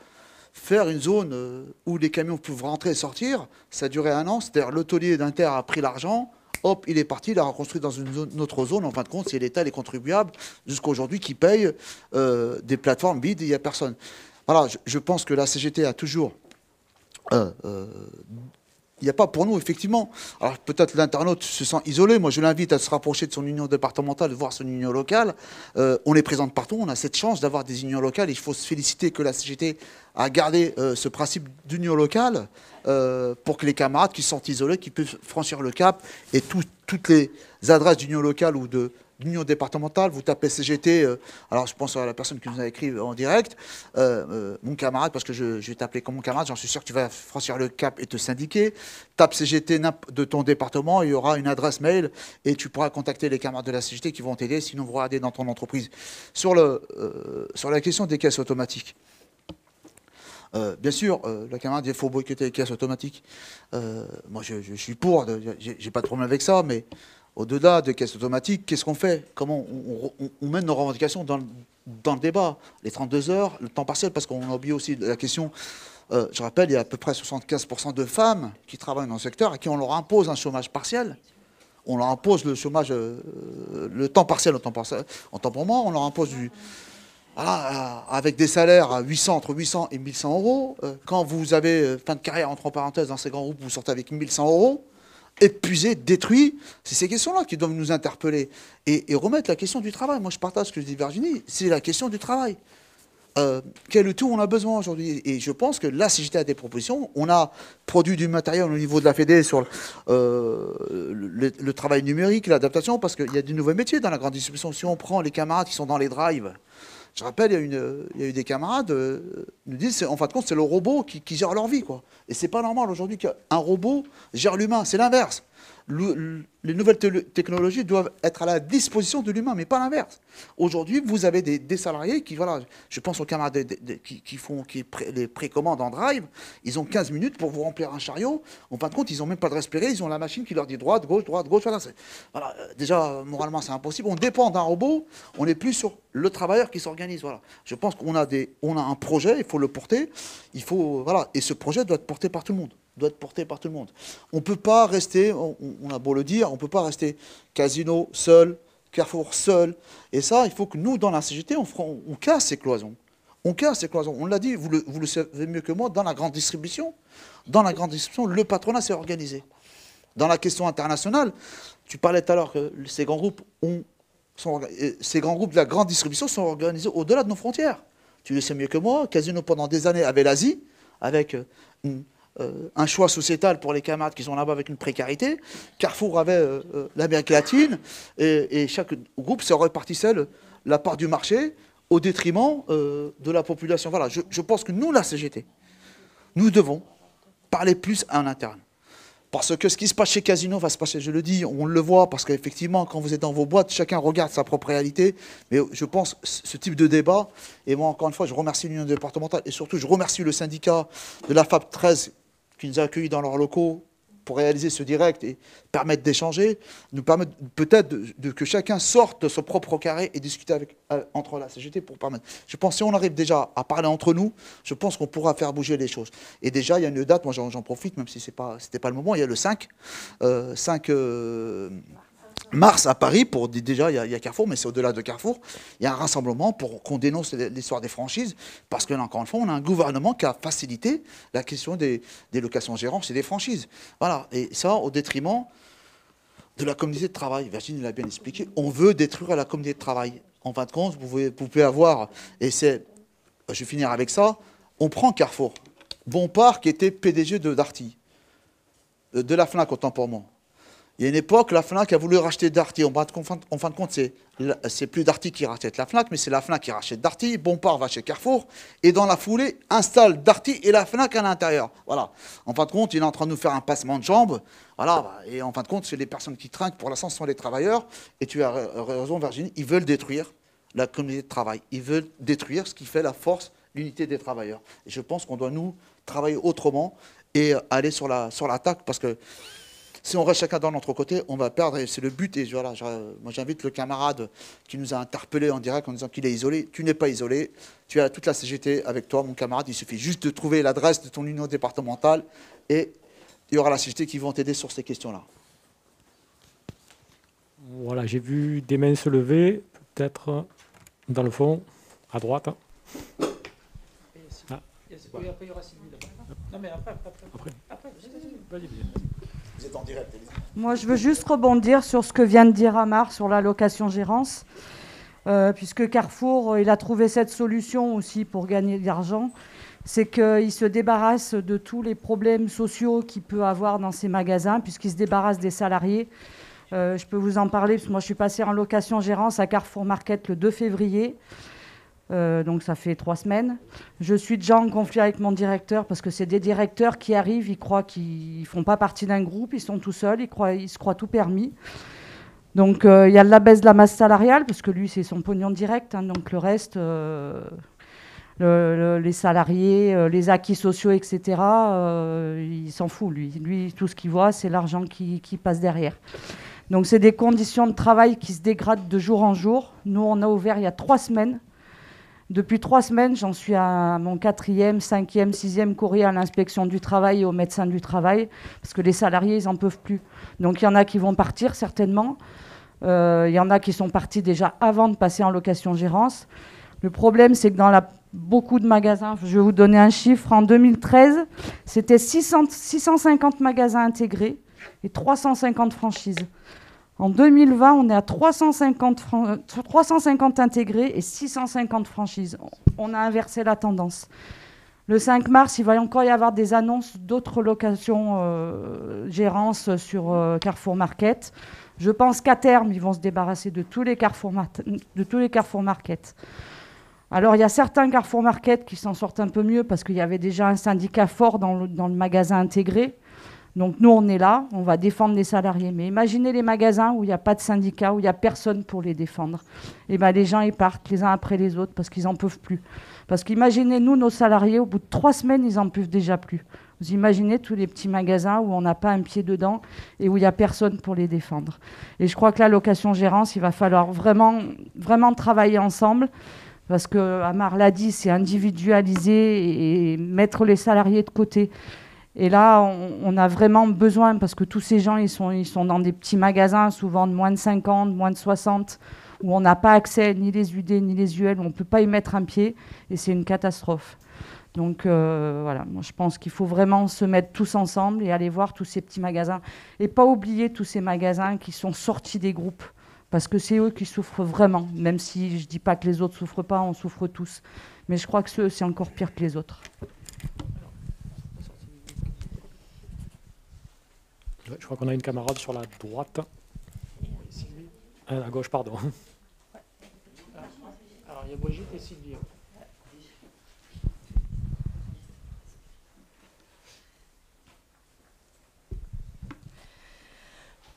faire une zone où les camions pouvaient rentrer et sortir. Ça a duré 1 an, c'est-à-dire l'hôtelier d'Inter a pris l'argent, hop, il est parti, il a reconstruit dans une autre zone. En fin de compte, c'est l'État, les contribuables, jusqu'à aujourd'hui, qui payent des plateformes vides, il n'y a personne. Voilà, je pense que la CGT a toujours... il n'y a pas pour nous, effectivement. Alors peut-être l'internaute se sent isolé. Moi, je l'invite à se rapprocher de son union départementale, de voir son union locale. On les présente partout. On a cette chance d'avoir des unions locales. Et il faut se féliciter que la CGT a gardé ce principe d'union locale pour que les camarades qui sont isolés, qui peuvent franchir le cap, et toutes les adresses d'union locale ou d'union départementale, vous tapez CGT, alors je pense à la personne qui nous a écrit en direct, mon camarade, parce que je vais t'appeler comme mon camarade, j'en suis sûr que tu vas franchir le cap et te syndiquer. Tape CGT de ton département, il y aura une adresse mail et tu pourras contacter les camarades de la CGT qui vont t'aider, sinon vous regardez dans ton entreprise. Sur la question des caisses automatiques, bien sûr, la camarade, il faut boycotter les caisses automatiques. Moi, je suis pour, j'ai pas de problème avec ça, mais au-delà des caisses automatiques, qu'est-ce qu'on fait? Comment on mène nos revendications dans le débat. Les 32 heures, le temps partiel, parce qu'on a oublié aussi la question, je rappelle, il y a à peu près 75% de femmes qui travaillent dans le secteur et qui on leur impose un chômage partiel. On leur impose le chômage, le temps partiel, en temps pour moi, on leur impose voilà, avec des salaires à entre 800 et 1100 euros. Quand vous avez fin de carrière, entre parenthèses, dans ces grands groupes, vous sortez avec 1100 euros, épuisé, détruit. C'est ces questions-là qui doivent nous interpeller et remettre la question du travail. Moi, je partage ce que dit Virginie, c'est la question du travail. Quel outil on a besoin aujourd'hui? Et je pense que la CGT a des propositions. On a produit du matériel au niveau de la Fédé sur le travail numérique, l'adaptation, parce qu'il y a de nouveaux métiers dans la grande distribution. Si on prend les camarades qui sont dans les drives, je rappelle, il y a eu des camarades nous disent, en fin de compte, c'est le robot qui gère leur vie, quoi. Et c'est pas normal aujourd'hui qu'un robot gère l'humain. C'est l'inverse. Les nouvelles technologies doivent être à la disposition de l'humain, mais pas l'inverse. Aujourd'hui, vous avez des salariés qui, voilà, je pense aux camarades qui font les précommandes en drive, ils ont 15 minutes pour vous remplir un chariot. En fin de compte, ils n'ont même pas de respirer, ils ont la machine qui leur dit droite, gauche, voilà. Voilà, déjà, moralement, c'est impossible. On dépend d'un robot, on n'est plus sur le travailleur qui s'organise. Voilà. Je pense qu'on a un projet, il faut le porter, voilà, et ce projet doit être porté par tout le monde. On ne peut pas rester, on a beau le dire, on ne peut pas rester Casino seul, Carrefour seul. Et ça, il faut que nous, dans la CGT, on casse ces cloisons. On l'a dit, vous le savez mieux que moi, dans la grande distribution, le patronat s'est organisé. Dans la question internationale, tu parlais tout à l'heure que ces grands groupes de la grande distribution sont organisés au-delà de nos frontières. Tu le sais mieux que moi, Casino pendant des années avait l'Asie, avec un choix sociétal pour les camarades qui sont là-bas avec une précarité. Carrefour avait l'Amérique latine, et chaque groupe se répartissait la part du marché au détriment de la population. Voilà, je pense que nous, la CGT, nous devons parler plus en interne. Parce que ce qui se passe chez Casino va se passer, je le dis, on le voit, parce qu'effectivement, quand vous êtes dans vos boîtes, chacun regarde sa propre réalité. Mais je pense ce type de débat, et moi, encore une fois, je remercie l'Union départementale, et surtout, je remercie le syndicat de la FAP 13 qui nous a accueillis dans leurs locaux pour réaliser ce direct et permettre d'échanger, nous permettre peut-être que chacun sorte de son propre carré et discuter entre la CGT pour permettre. Je pense que si on arrive déjà à parler entre nous, je pense qu'on pourra faire bouger les choses. Et déjà, il y a une date, moi j'en profite, même si c'était pas le moment, il y a le 5 mars à Paris, déjà il y a Carrefour, mais c'est au-delà de Carrefour, il y a un rassemblement pour qu'on dénonce l'histoire des franchises, parce que là, encore une fois, on a un gouvernement qui a facilité la question des locations-gérances et des franchises. Voilà, et ça au détriment de la communauté de travail. Virginie l'a bien expliqué, on veut détruire la communauté de travail. En fin de compte, vous pouvez avoir, et je vais finir avec ça, on prend Carrefour. Bompard qui était PDG de Darty, de la FNAC autant pour moi. Il y a une époque, la FNAC a voulu racheter Darty. En fin de compte, c'est plus Darty qui rachète la FNAC, mais c'est la FNAC qui rachète Darty. Bompard va chez Carrefour et dans la foulée, installe Darty et la FNAC à l'intérieur. Voilà. En fin de compte, il est en train de nous faire un passement de jambes. Voilà. Et en fin de compte, c'est les personnes qui trinquent. Pour l'instant, ce sont les travailleurs. Et tu as raison, Virginie, ils veulent détruire la communauté de travail. Ils veulent détruire ce qui fait la force, l'unité des travailleurs. Et je pense qu'on doit, nous, travailler autrement et aller sur l'attaque, parce que si on reste chacun dans notre côté, on va perdre, et c'est le but. Et voilà, moi j'invite le camarade qui nous a interpellés en direct en disant qu'il est isolé. Tu n'es pas isolé, tu as toute la CGT avec toi, mon camarade. Il suffit juste de trouver l'adresse de ton union départementale et il y aura la CGT qui vont t'aider sur ces questions-là. Voilà, j'ai vu des mains se lever, peut-être dans le fond, à droite. Ah. Oui, après il y aura Sylvie là-bas. Non mais après. Vas-y. Vous êtes en direct. Moi, je veux juste rebondir sur ce que vient de dire Amar sur la location-gérance, puisque Carrefour, il a trouvé cette solution aussi pour gagner de l'argent, c'est qu'il se débarrasse de tous les problèmes sociaux qu'il peut avoir dans ses magasins, puisqu'il se débarrasse des salariés. Je peux vous en parler, parce que moi, je suis passée en location-gérance à Carrefour Market le 2 février. Donc ça fait 3 semaines. Je suis déjà en conflit avec mon directeur parce que c'est des directeurs qui arrivent, ils croient qu'ils ne font pas partie d'un groupe, ils sont tout seuls, ils se croient tout permis. Donc il y a la baisse de la masse salariale parce que lui c'est son pognon direct, hein, donc le reste, les salariés, les acquis sociaux, etc., il s'en fout lui. Lui tout ce qu'il voit c'est l'argent qui passe derrière. Donc c'est des conditions de travail qui se dégradent de jour en jour. Nous on a ouvert il y a 3 semaines. Depuis 3 semaines, j'en suis à mon 4e, 5e, 6e courrier à l'inspection du travail et au médecin du travail, parce que les salariés, ils n'en peuvent plus. Donc il y en a qui vont partir certainement. Il y en a qui sont partis déjà avant de passer en location-gérance. Le problème, c'est que dans beaucoup de magasins, je vais vous donner un chiffre, en 2013, c'était 650 magasins intégrés et 350 franchises. En 2020, on est à 350 intégrés et 650 franchises. On a inversé la tendance. Le 5 mars, il va encore y avoir des annonces d'autres locations gérances sur Carrefour Market. Je pense qu'à terme, ils vont se débarrasser de tous les Carrefour Market. Alors, il y a certains Carrefour Market qui s'en sortent un peu mieux parce qu'il y avait déjà un syndicat fort dans le magasin intégré. Donc, nous, on est là, on va défendre les salariés. Mais imaginez les magasins où il n'y a pas de syndicat, où il n'y a personne pour les défendre. Et bien, les gens, ils partent les uns après les autres parce qu'ils n'en peuvent plus. Parce qu'imaginez, nous, nos salariés, au bout de 3 semaines, ils n'en peuvent déjà plus. Vous imaginez tous les petits magasins où on n'a pas un pied dedans et où il n'y a personne pour les défendre. Et je crois que la location-gérance, il va falloir vraiment, vraiment travailler ensemble. Parce que Amar l'a dit, c'est individualiser et mettre les salariés de côté. Et là, on a vraiment besoin, parce que tous ces gens, ils sont dans des petits magasins, souvent de moins de 50, moins de 60, où on n'a pas accès ni les UD ni les UL, où on ne peut pas y mettre un pied, et c'est une catastrophe. Donc voilà, moi je pense qu'il faut vraiment se mettre tous ensemble et aller voir tous ces petits magasins. Et pas oublier tous ces magasins qui sont sortis des groupes, parce que c'est eux qui souffrent vraiment, même si je ne dis pas que les autres ne souffrent pas, on souffre tous. Mais je crois que ceux, c'est encore pire que les autres. Je crois qu'on a une camarade sur la droite. À gauche, pardon. Alors, il y a Brigitte et Sylvie.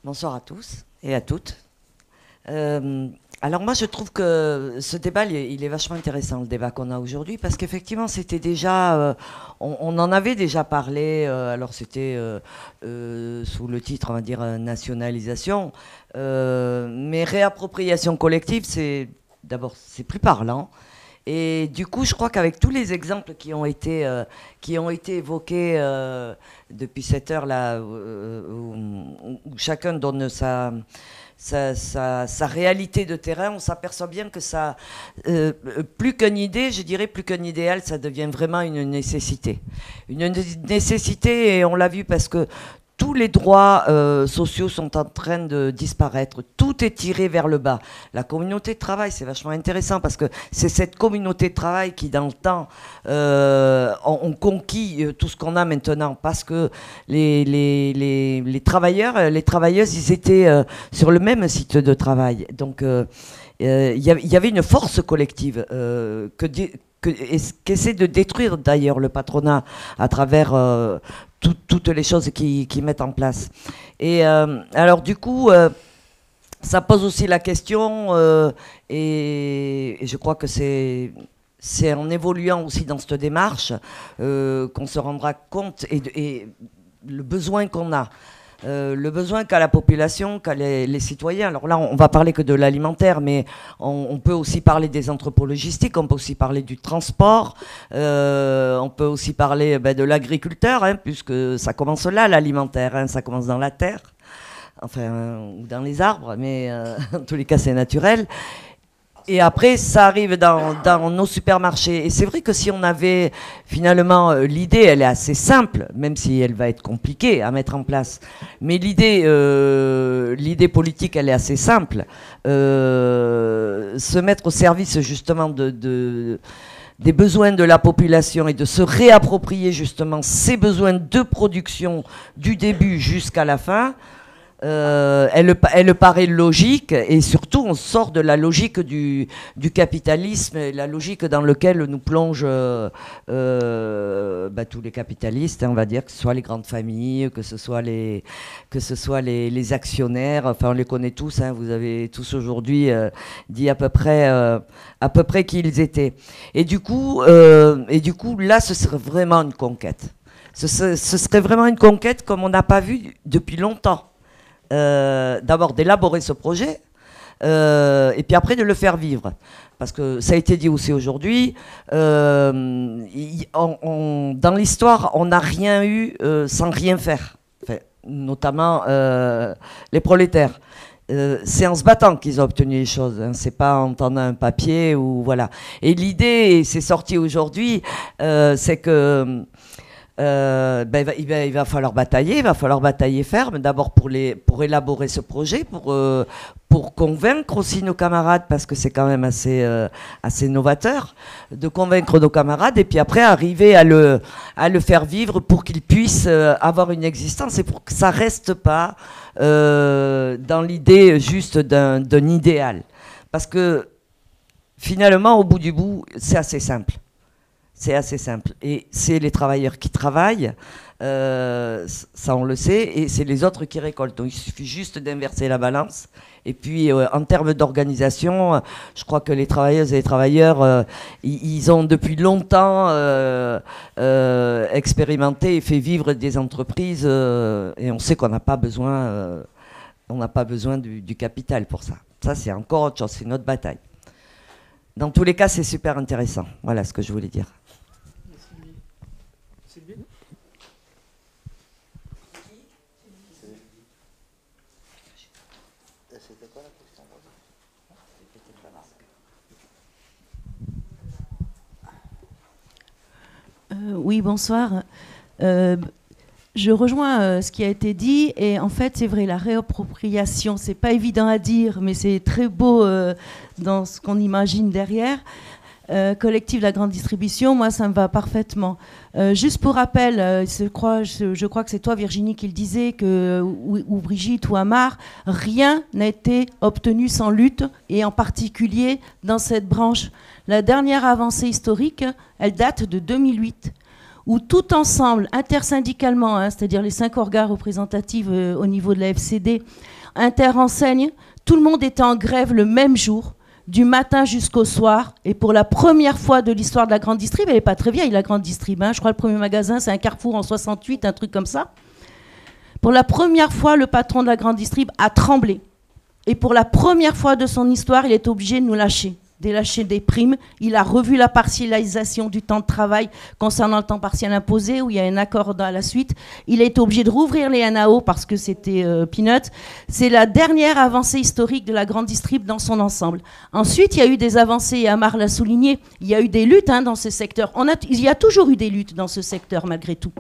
Bonsoir à tous et à toutes. Alors moi, je trouve que ce débat, il est vachement intéressant, le débat qu'on a aujourd'hui, parce qu'effectivement, c'était déjà, on en avait déjà parlé, alors c'était sous le titre, on va dire, nationalisation, mais réappropriation collective, c'est d'abord, c'est plus parlant. Et du coup, je crois qu'avec tous les exemples qui ont été évoqués depuis cette heure-là, où chacun donne sa réalité de terrain, on s'aperçoit bien que ça, plus qu'une idée, je dirais plus qu'un idéal, ça devient vraiment une nécessité. Une nécessité, et on l'a vu parce que tous les droits sociaux sont en train de disparaître. Tout est tiré vers le bas. La communauté de travail, c'est vachement intéressant parce que c'est cette communauté de travail qui, dans le temps, ont conquis tout ce qu'on a maintenant. Parce que les travailleurs, les travailleuses, ils étaient sur le même site de travail. Donc, il y avait une force collective qu'essaie de détruire d'ailleurs le patronat à travers toutes les choses qu'ils mettent en place. Et alors du coup, ça pose aussi la question, et je crois que c'est en évoluant aussi dans cette démarche qu'on se rendra compte et le besoin qu'on a. Le besoin qu'a la population, qu'a les citoyens. Alors là, on va parler que de l'alimentaire, mais on peut aussi parler des entrepôts logistiques, on peut aussi parler du transport, on peut aussi parler de l'agriculteur, hein, puisque ça commence là, l'alimentaire, hein, ça commence dans la terre, enfin, ou dans les arbres, mais en tous les cas, c'est naturel. Et après, ça arrive dans nos supermarchés. Et c'est vrai que si on avait, finalement, l'idée, elle est assez simple, même si elle va être compliquée à mettre en place. Mais l'idée politique, elle est assez simple. Se mettre au service, justement, des besoins de la population et de se réapproprier, justement, ces besoins de production du début jusqu'à la fin. Elle paraît logique, et surtout on sort de la logique du capitalisme, et la logique dans laquelle nous plongent tous les capitalistes, hein, on va dire, que ce soit les grandes familles, que ce soit les actionnaires, enfin on les connaît tous, hein, vous avez tous aujourd'hui dit à peu près qui ils étaient. Et du coup là ce serait vraiment une conquête. Ce serait vraiment une conquête comme on n'a pas vu depuis longtemps. D'abord d'élaborer ce projet et puis après de le faire vivre. parce que ça a été dit aussi aujourd'hui, dans l'histoire, on n'a rien eu sans rien faire, enfin, notamment les prolétaires. C'est en se battant qu'ils ont obtenu les choses, hein. C'est pas en tendant un papier ou voilà. Et l'idée, et c'est sorti aujourd'hui, c'est que il va falloir batailler ferme, d'abord pour élaborer ce projet, pour convaincre aussi nos camarades, parce que c'est quand même assez novateur, de convaincre nos camarades, et puis après arriver à le faire vivre pour qu'ils puissent avoir une existence, et pour que ça reste pas dans l'idée juste d'un idéal. Parce que finalement, au bout du bout, c'est assez simple. C'est assez simple. Et c'est les travailleurs qui travaillent, ça on le sait, et c'est les autres qui récoltent. Donc il suffit juste d'inverser la balance. Et puis en termes d'organisation, je crois que les travailleuses et les travailleurs, ils ont depuis longtemps expérimenté et fait vivre des entreprises, et on sait qu'on n'a pas besoin, du capital pour ça. Ça c'est encore autre chose, c'est notre bataille. Dans tous les cas, c'est super intéressant. Voilà ce que je voulais dire. Oui, bonsoir. Je rejoins ce qui a été dit, et en fait, c'est vrai, la réappropriation, c'est pas évident à dire, mais c'est très beau dans ce qu'on imagine derrière. Collectif de la grande distribution, moi, ça me va parfaitement. Juste pour rappel, je crois que c'est toi, Virginie, qui le disait, ou Brigitte ou Amar, rien n'a été obtenu sans lutte, et en particulier dans cette branche. La dernière avancée historique, elle date de 2008, où tout ensemble, intersyndicalement, c'est-à-dire les 5 organes représentatifs au niveau de la FCD, interenseigne, tout le monde était en grève le même jour, du matin jusqu'au soir, et pour la première fois de l'histoire de la grande distrib, elle n'est pas très vieille, la grande distrib, je crois que le premier magasin, c'est un Carrefour en 68, un truc comme ça. Pour la première fois, le patron de la grande distrib a tremblé. Et pour la première fois de son histoire, il est obligé de nous lâcher des primes. Il a revu la partialisation du temps de travail concernant le temps partiel imposé, où il y a un accord à la suite. Il a été obligé de rouvrir les NAO parce que c'était peanut. C'est la dernière avancée historique de la grande distrib dans son ensemble. Ensuite, il y a eu des avancées, et Amar l'a souligné, il y a eu des luttes dans ce secteur. Il y a toujours eu des luttes dans ce secteur, malgré tout.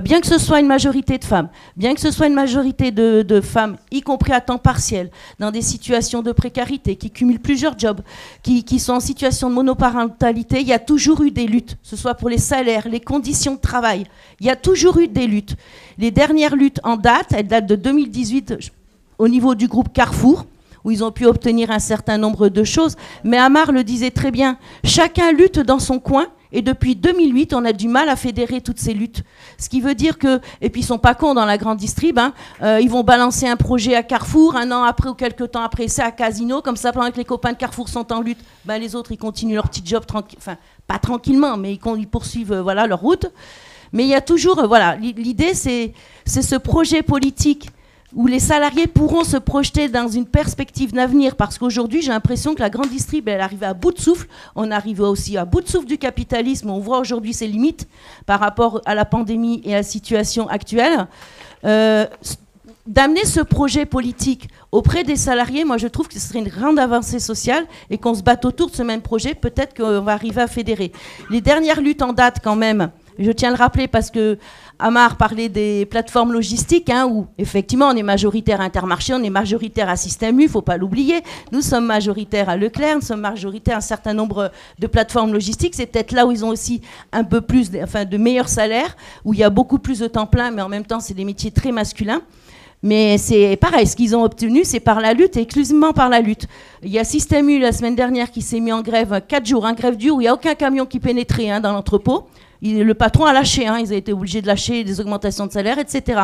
Bien que ce soit une majorité de femmes, bien que ce soit une majorité de femmes, y compris à temps partiel, dans des situations de précarité, qui cumulent plusieurs jobs, qui sont en situation de monoparentalité, il y a toujours eu des luttes, que ce soit pour les salaires, les conditions de travail. Il y a toujours eu des luttes. Les dernières luttes en date, elles datent de 2018 au niveau du groupe Carrefour, où ils ont pu obtenir un certain nombre de choses. Mais Amar le disait très bien, chacun lutte dans son coin. Et depuis 2008, on a du mal à fédérer toutes ces luttes. Ce qui veut dire que, et puis ils sont pas cons dans la grande distrib, ils vont balancer un projet à Carrefour, un an après ou quelques temps après, c'est à Casino, comme ça pendant que les copains de Carrefour sont en lutte, les autres ils continuent leur petit job enfin pas tranquillement, mais ils poursuivent leur route. Mais il y a toujours, l'idée c'est ce projet politique où les salariés pourront se projeter dans une perspective d'avenir, parce qu'aujourd'hui, j'ai l'impression que la grande distrib, elle arrive à bout de souffle. On arrive aussi à bout de souffle du capitalisme. On voit aujourd'hui ses limites par rapport à la pandémie et à la situation actuelle. D'amener ce projet politique auprès des salariés, moi je trouve que ce serait une grande avancée sociale, et qu'on se batte autour de ce même projet, peut-être qu'on va arriver à fédérer. Les dernières luttes en date quand même, je tiens à le rappeler parce que Amar parlait des plateformes logistiques, où effectivement on est majoritaire à Intermarché, on est majoritaire à Système U, il ne faut pas l'oublier. Nous sommes majoritaires à Leclerc, nous sommes majoritaires à un certain nombre de plateformes logistiques. C'est peut-être là où ils ont aussi un peu plus, de meilleurs salaires, où il y a beaucoup plus de temps plein, mais en même temps c'est des métiers très masculins. Mais c'est pareil, ce qu'ils ont obtenu, c'est par la lutte, et exclusivement par la lutte. Il y a Système U la semaine dernière qui s'est mis en grève 4 jours, grève dure, où il n'y a aucun camion qui pénétrait dans l'entrepôt. Le patron a lâché, ils ont été obligés de lâcher des augmentations de salaire, etc.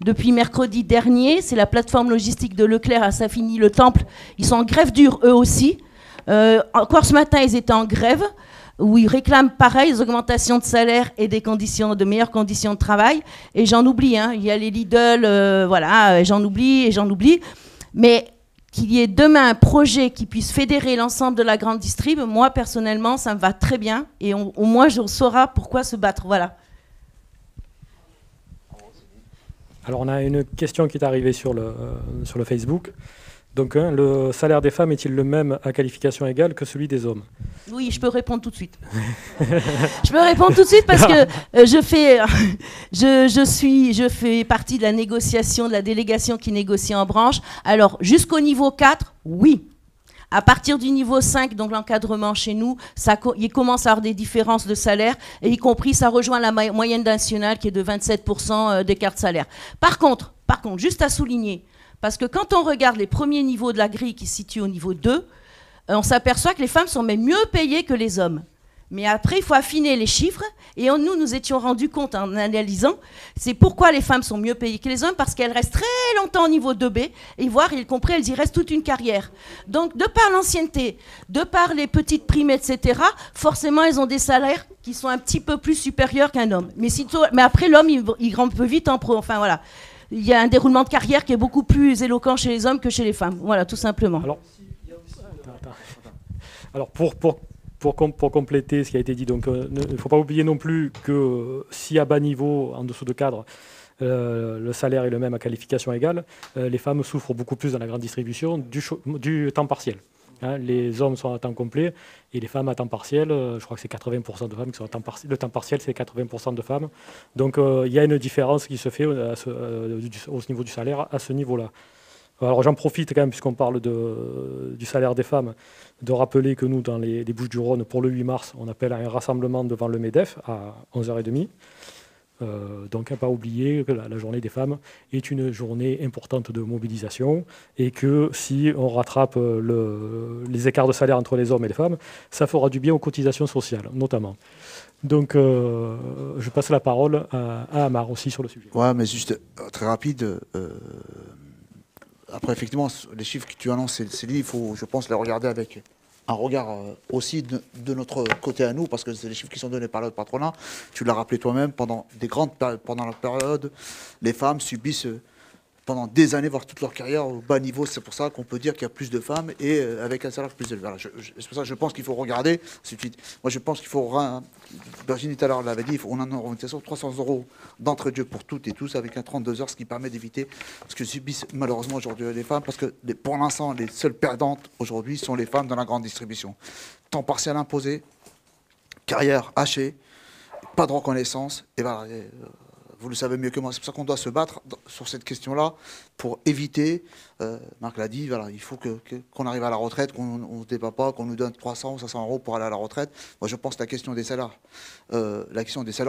Depuis mercredi dernier, c'est la plateforme logistique de Leclerc à Safini, le Temple. Ils sont en grève dure, eux aussi. Encore ce matin, ils étaient en grève, où ils réclament pareil, des augmentations de salaire et de meilleures conditions de travail. Et j'en oublie, il y a les Lidl, j'en oublie. Mais qu'il y ait demain un projet qui puisse fédérer l'ensemble de la grande distrib, moi personnellement, ça me va très bien. Et au moins, je saurai pourquoi se battre. Voilà. Alors, on a une question qui est arrivée sur le Facebook. Donc, le salaire des femmes est-il le même à qualification égale que celui des hommes? Oui, je peux répondre tout de suite. Je peux répondre tout de suite parce que je fais partie de la négociation, de la délégation qui négocie en branche. Alors, jusqu'au niveau 4, oui. À partir du niveau 5, donc l'encadrement chez nous, il commence à avoir des différences de salaire, et y compris, ça rejoint la moyenne nationale qui est de 27% d'écart de salaire. Par contre, juste à souligner, parce que quand on regarde les premiers niveaux de la grille qui se situent au niveau 2, on s'aperçoit que les femmes sont même mieux payées que les hommes. Mais après, il faut affiner les chiffres. Et nous étions rendus compte en analysant, c'est pourquoi les femmes sont mieux payées que les hommes, parce qu'elles restent très longtemps au niveau 2B, et voire, y compris, elles y restent toute une carrière. Donc, de par l'ancienneté, de par les petites primes, etc., forcément, elles ont des salaires qui sont un petit peu plus supérieurs qu'un homme. Mais après, l'homme, il grimpe vite en pro. Enfin, voilà. Il y a un déroulement de carrière qui est beaucoup plus éloquent chez les hommes que chez les femmes. Voilà, tout simplement. Alors pour compléter ce qui a été dit, donc il ne faut pas oublier non plus que si à bas niveau, en dessous de cadre, le salaire est le même à qualification égale, les femmes souffrent beaucoup plus dans la grande distribution du temps partiel. Hein, les hommes sont à temps complet et les femmes à temps partiel, je crois que c'est 80% de femmes qui sont à temps partiel. Le temps partiel, c'est 80% de femmes. Donc il y a une différence qui se fait au niveau du salaire à ce niveau-là. Alors j'en profite quand même, puisqu'on parle du salaire des femmes, de rappeler que nous, dans les Bouches-du-Rhône, pour le 8 mars, on appelle à un rassemblement devant le MEDEF à 11h30. Donc, à ne pas oublier que la journée des femmes est une journée importante de mobilisation et que si on rattrape les écarts de salaire entre les hommes et les femmes, ça fera du bien aux cotisations sociales, notamment. Donc, je passe la parole à Amar aussi sur le sujet. Ouais, mais juste très rapide. Après, effectivement, les chiffres que tu annonces, il faut, je pense, les regarder avec un regard aussi de notre côté à nous, parce que c'est les chiffres qui sont donnés par le patronat. Tu l'as rappelé toi-même, pendant la période, les femmes subissent pendant des années, voire toute leur carrière, au bas niveau. C'est pour ça qu'on peut dire qu'il y a plus de femmes et avec un salaire plus élevé. Voilà, c'est pour ça que je pense qu'il faut regarder. Moi, je pense qu'il faut... Virginie, tout à l'heure, l'avait dit, on a une orientation de 300 € d'entrée-de-jeu pour toutes et tous, avec un 32 heures, ce qui permet d'éviter ce que subissent malheureusement aujourd'hui les femmes, parce que pour l'instant, les seules perdantes aujourd'hui sont les femmes dans la grande distribution. Temps partiel imposé, carrière hachée, pas de reconnaissance, et voilà... vous le savez mieux que moi, c'est pour ça qu'on doit se battre sur cette question-là pour éviter, Marc l'a dit, voilà, il faut qu'on arrive à la retraite, qu'on ne se débat pas, qu'on nous donne 300 ou 500 € pour aller à la retraite. Moi, je pense que la question des salaires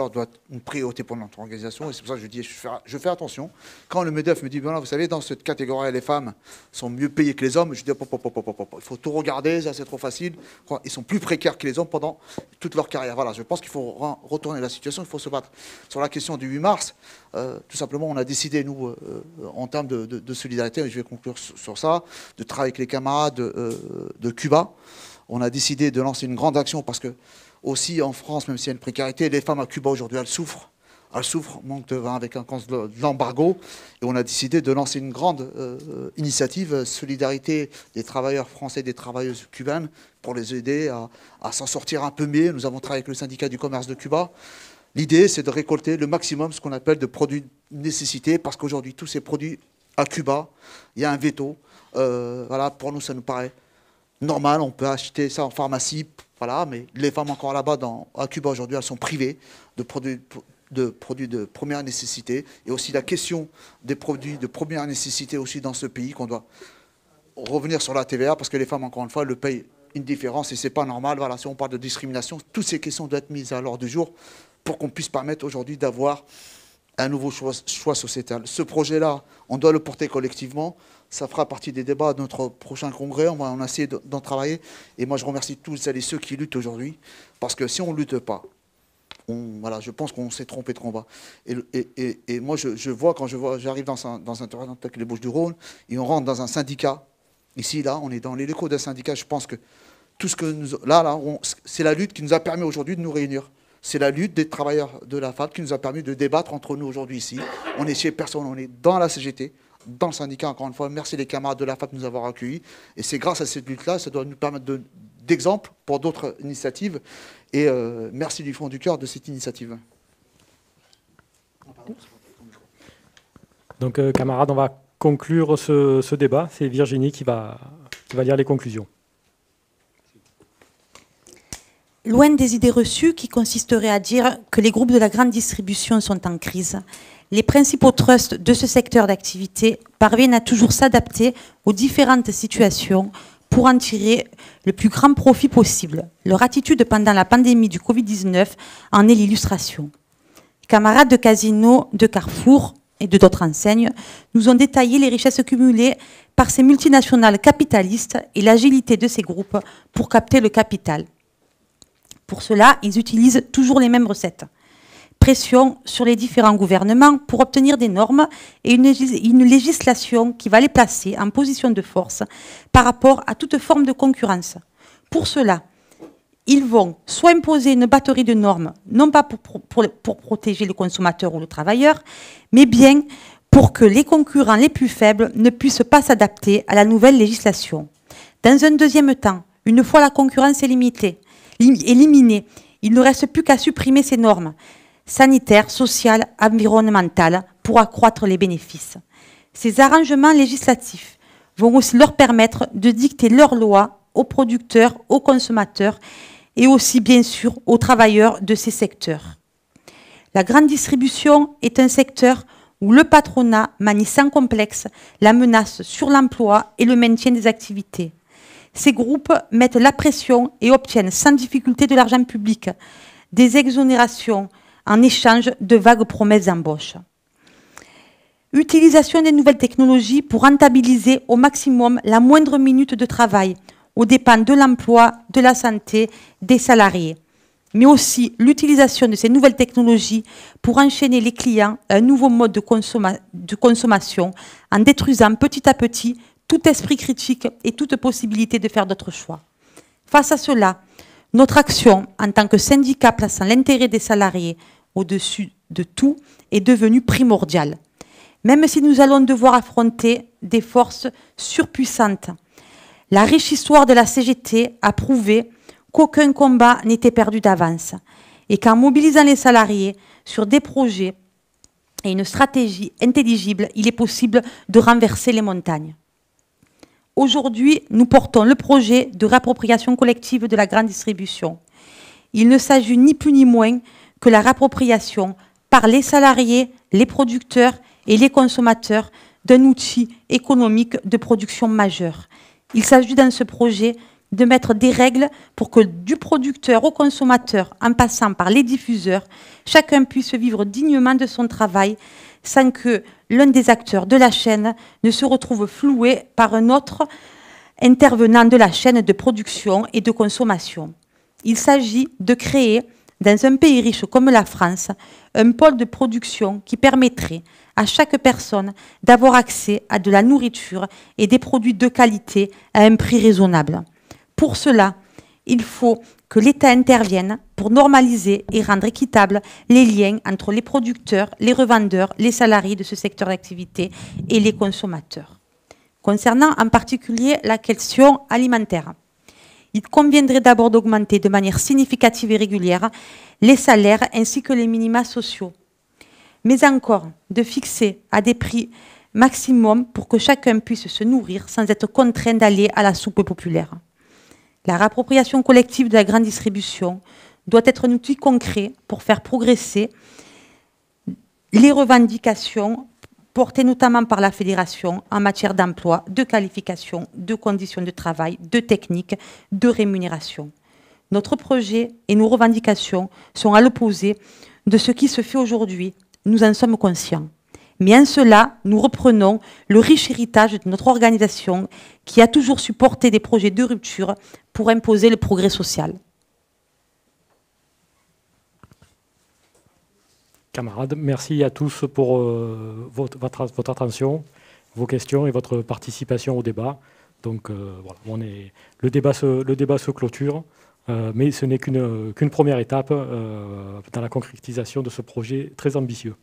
doit être une priorité pour notre organisation, et c'est pour ça que je dis, je fais attention. Quand le MEDEF me dit, voilà, vous savez, dans cette catégorie, les femmes sont mieux payées que les hommes, je dis, il faut tout regarder, ça c'est trop facile. Ils sont plus précaires que les hommes pendant toute leur carrière. Voilà, je pense qu'il faut retourner la situation, il faut se battre. Sur la question du 8 mars, tout simplement, on a décidé, nous, en termes de solidarité, et je vais conclure sur ça, de travailler avec les camarades de Cuba. On a décidé de lancer une grande action parce que, aussi en France, même s'il y a une précarité, les femmes à Cuba aujourd'hui, elles souffrent. Elles souffrent, manque de vin avec un cause de l'embargo. Et on a décidé de lancer une grande initiative, solidarité des travailleurs français et des travailleuses cubaines, pour les aider à s'en sortir un peu mieux. Nous avons travaillé avec le syndicat du commerce de Cuba. L'idée, c'est de récolter le maximum, ce qu'on appelle de produits de nécessité, parce qu'aujourd'hui, tous ces produits à Cuba, il y a un veto. Voilà, pour nous, ça nous paraît normal. On peut acheter ça en pharmacie, voilà, mais les femmes encore là-bas, à Cuba aujourd'hui, elles sont privées de produits de première nécessité. Et aussi la question des produits de première nécessité aussi dans ce pays, qu'on doit revenir sur la TVA, parce que les femmes, encore une fois, elles le payent une différence et c'est pas normal. Voilà, si on parle de discrimination, toutes ces questions doivent être mises à l'ordre du jour pour qu'on puisse permettre aujourd'hui d'avoir un nouveau choix sociétal. Ce projet-là, on doit le porter collectivement. Ça fera partie des débats de notre prochain congrès. On va essayer d'en travailler. Et moi, je remercie tous celles et ceux qui luttent aujourd'hui. Parce que si on ne lutte pas, voilà, je pense qu'on s'est trompé de combat. Et moi, je vois, quand j'arrive dans un terrain avec les Bouches-du-Rhône, et on rentre dans un syndicat. Ici, là, on est dans les locaux d'un syndicat. Je pense que tout ce que c'est la lutte qui nous a permis aujourd'hui de nous réunir. C'est la lutte des travailleurs de la FAB qui nous a permis de débattre entre nous aujourd'hui ici. On est chez personne, on est dans la CGT, dans le syndicat. Encore une fois, merci les camarades de la FAP de nous avoir accueillis. Et c'est grâce à cette lutte-là, ça doit nous permettre d'exemple pour d'autres initiatives. Et merci du fond du cœur de cette initiative. Donc, camarades, on va conclure ce débat. C'est Virginie qui va lire les conclusions. Loin des idées reçues qui consisteraient à dire que les groupes de la grande distribution sont en crise, les principaux trusts de ce secteur d'activité parviennent à toujours s'adapter aux différentes situations pour en tirer le plus grand profit possible. Leur attitude pendant la pandémie du Covid-19 en est l'illustration. Camarades de Casino, de Carrefour et de d'autres enseignes nous ont détaillé les richesses cumulées par ces multinationales capitalistes et l'agilité de ces groupes pour capter le capital. Pour cela, ils utilisent toujours les mêmes recettes. Pression sur les différents gouvernements pour obtenir des normes et une législation qui va les placer en position de force par rapport à toute forme de concurrence. Pour cela, ils vont soit imposer une batterie de normes, non pas pour protéger le consommateur ou le travailleur, mais bien pour que les concurrents les plus faibles ne puissent pas s'adapter à la nouvelle législation. Dans un deuxième temps, une fois la concurrence éliminée, il ne reste plus qu'à supprimer ces normes sanitaires, sociales, environnementales pour accroître les bénéfices. Ces arrangements législatifs vont aussi leur permettre de dicter leurs lois aux producteurs, aux consommateurs et aussi bien sûr aux travailleurs de ces secteurs. La grande distribution est un secteur où le patronat manie sans complexe la menace sur l'emploi et le maintien des activités. Ces groupes mettent la pression et obtiennent sans difficulté de l'argent public, des exonérations en échange de vagues promesses d'embauche. Utilisation des nouvelles technologies pour rentabiliser au maximum la moindre minute de travail, aux dépens de l'emploi, de la santé, des salariés. Mais aussi l'utilisation de ces nouvelles technologies pour enchaîner les clients à un nouveau mode de consommation en détruisant petit à petit tout esprit critique et toute possibilité de faire d'autres choix. Face à cela, notre action en tant que syndicat plaçant l'intérêt des salariés au-dessus de tout est devenue primordiale. Même si nous allons devoir affronter des forces surpuissantes, la riche histoire de la CGT a prouvé qu'aucun combat n'était perdu d'avance et qu'en mobilisant les salariés sur des projets et une stratégie intelligible, il est possible de renverser les montagnes. Aujourd'hui, nous portons le projet de réappropriation collective de la grande distribution. Il ne s'agit ni plus ni moins que la réappropriation par les salariés, les producteurs et les consommateurs d'un outil économique de production majeur. Il s'agit dans ce projet de mettre des règles pour que du producteur au consommateur, en passant par les diffuseurs, chacun puisse vivre dignement de son travail sans que l'un des acteurs de la chaîne ne se retrouve floué par un autre intervenant de la chaîne de production et de consommation. Il s'agit de créer, dans un pays riche comme la France, un pôle de production qui permettrait à chaque personne d'avoir accès à de la nourriture et des produits de qualité à un prix raisonnable. Pour cela, il faut que l'État intervienne pour normaliser et rendre équitables les liens entre les producteurs, les revendeurs, les salariés de ce secteur d'activité et les consommateurs. Concernant en particulier la question alimentaire, il conviendrait d'abord d'augmenter de manière significative et régulière les salaires ainsi que les minima sociaux, mais encore de fixer à des prix maximum pour que chacun puisse se nourrir sans être contraint d'aller à la soupe populaire. La réappropriation collective de la grande distribution doit être un outil concret pour faire progresser les revendications portées notamment par la Fédération en matière d'emploi, de qualification, de conditions de travail, de technique, de rémunération. Notre projet et nos revendications sont à l'opposé de ce qui se fait aujourd'hui. Nous en sommes conscients. Mais en cela, nous reprenons le riche héritage de notre organisation qui a toujours supporté des projets de rupture pour imposer le progrès social. Camarades, merci à tous pour votre attention, vos questions et votre participation au débat. Donc voilà, le débat se clôture, mais ce n'est qu'une première étape dans la concrétisation de ce projet très ambitieux.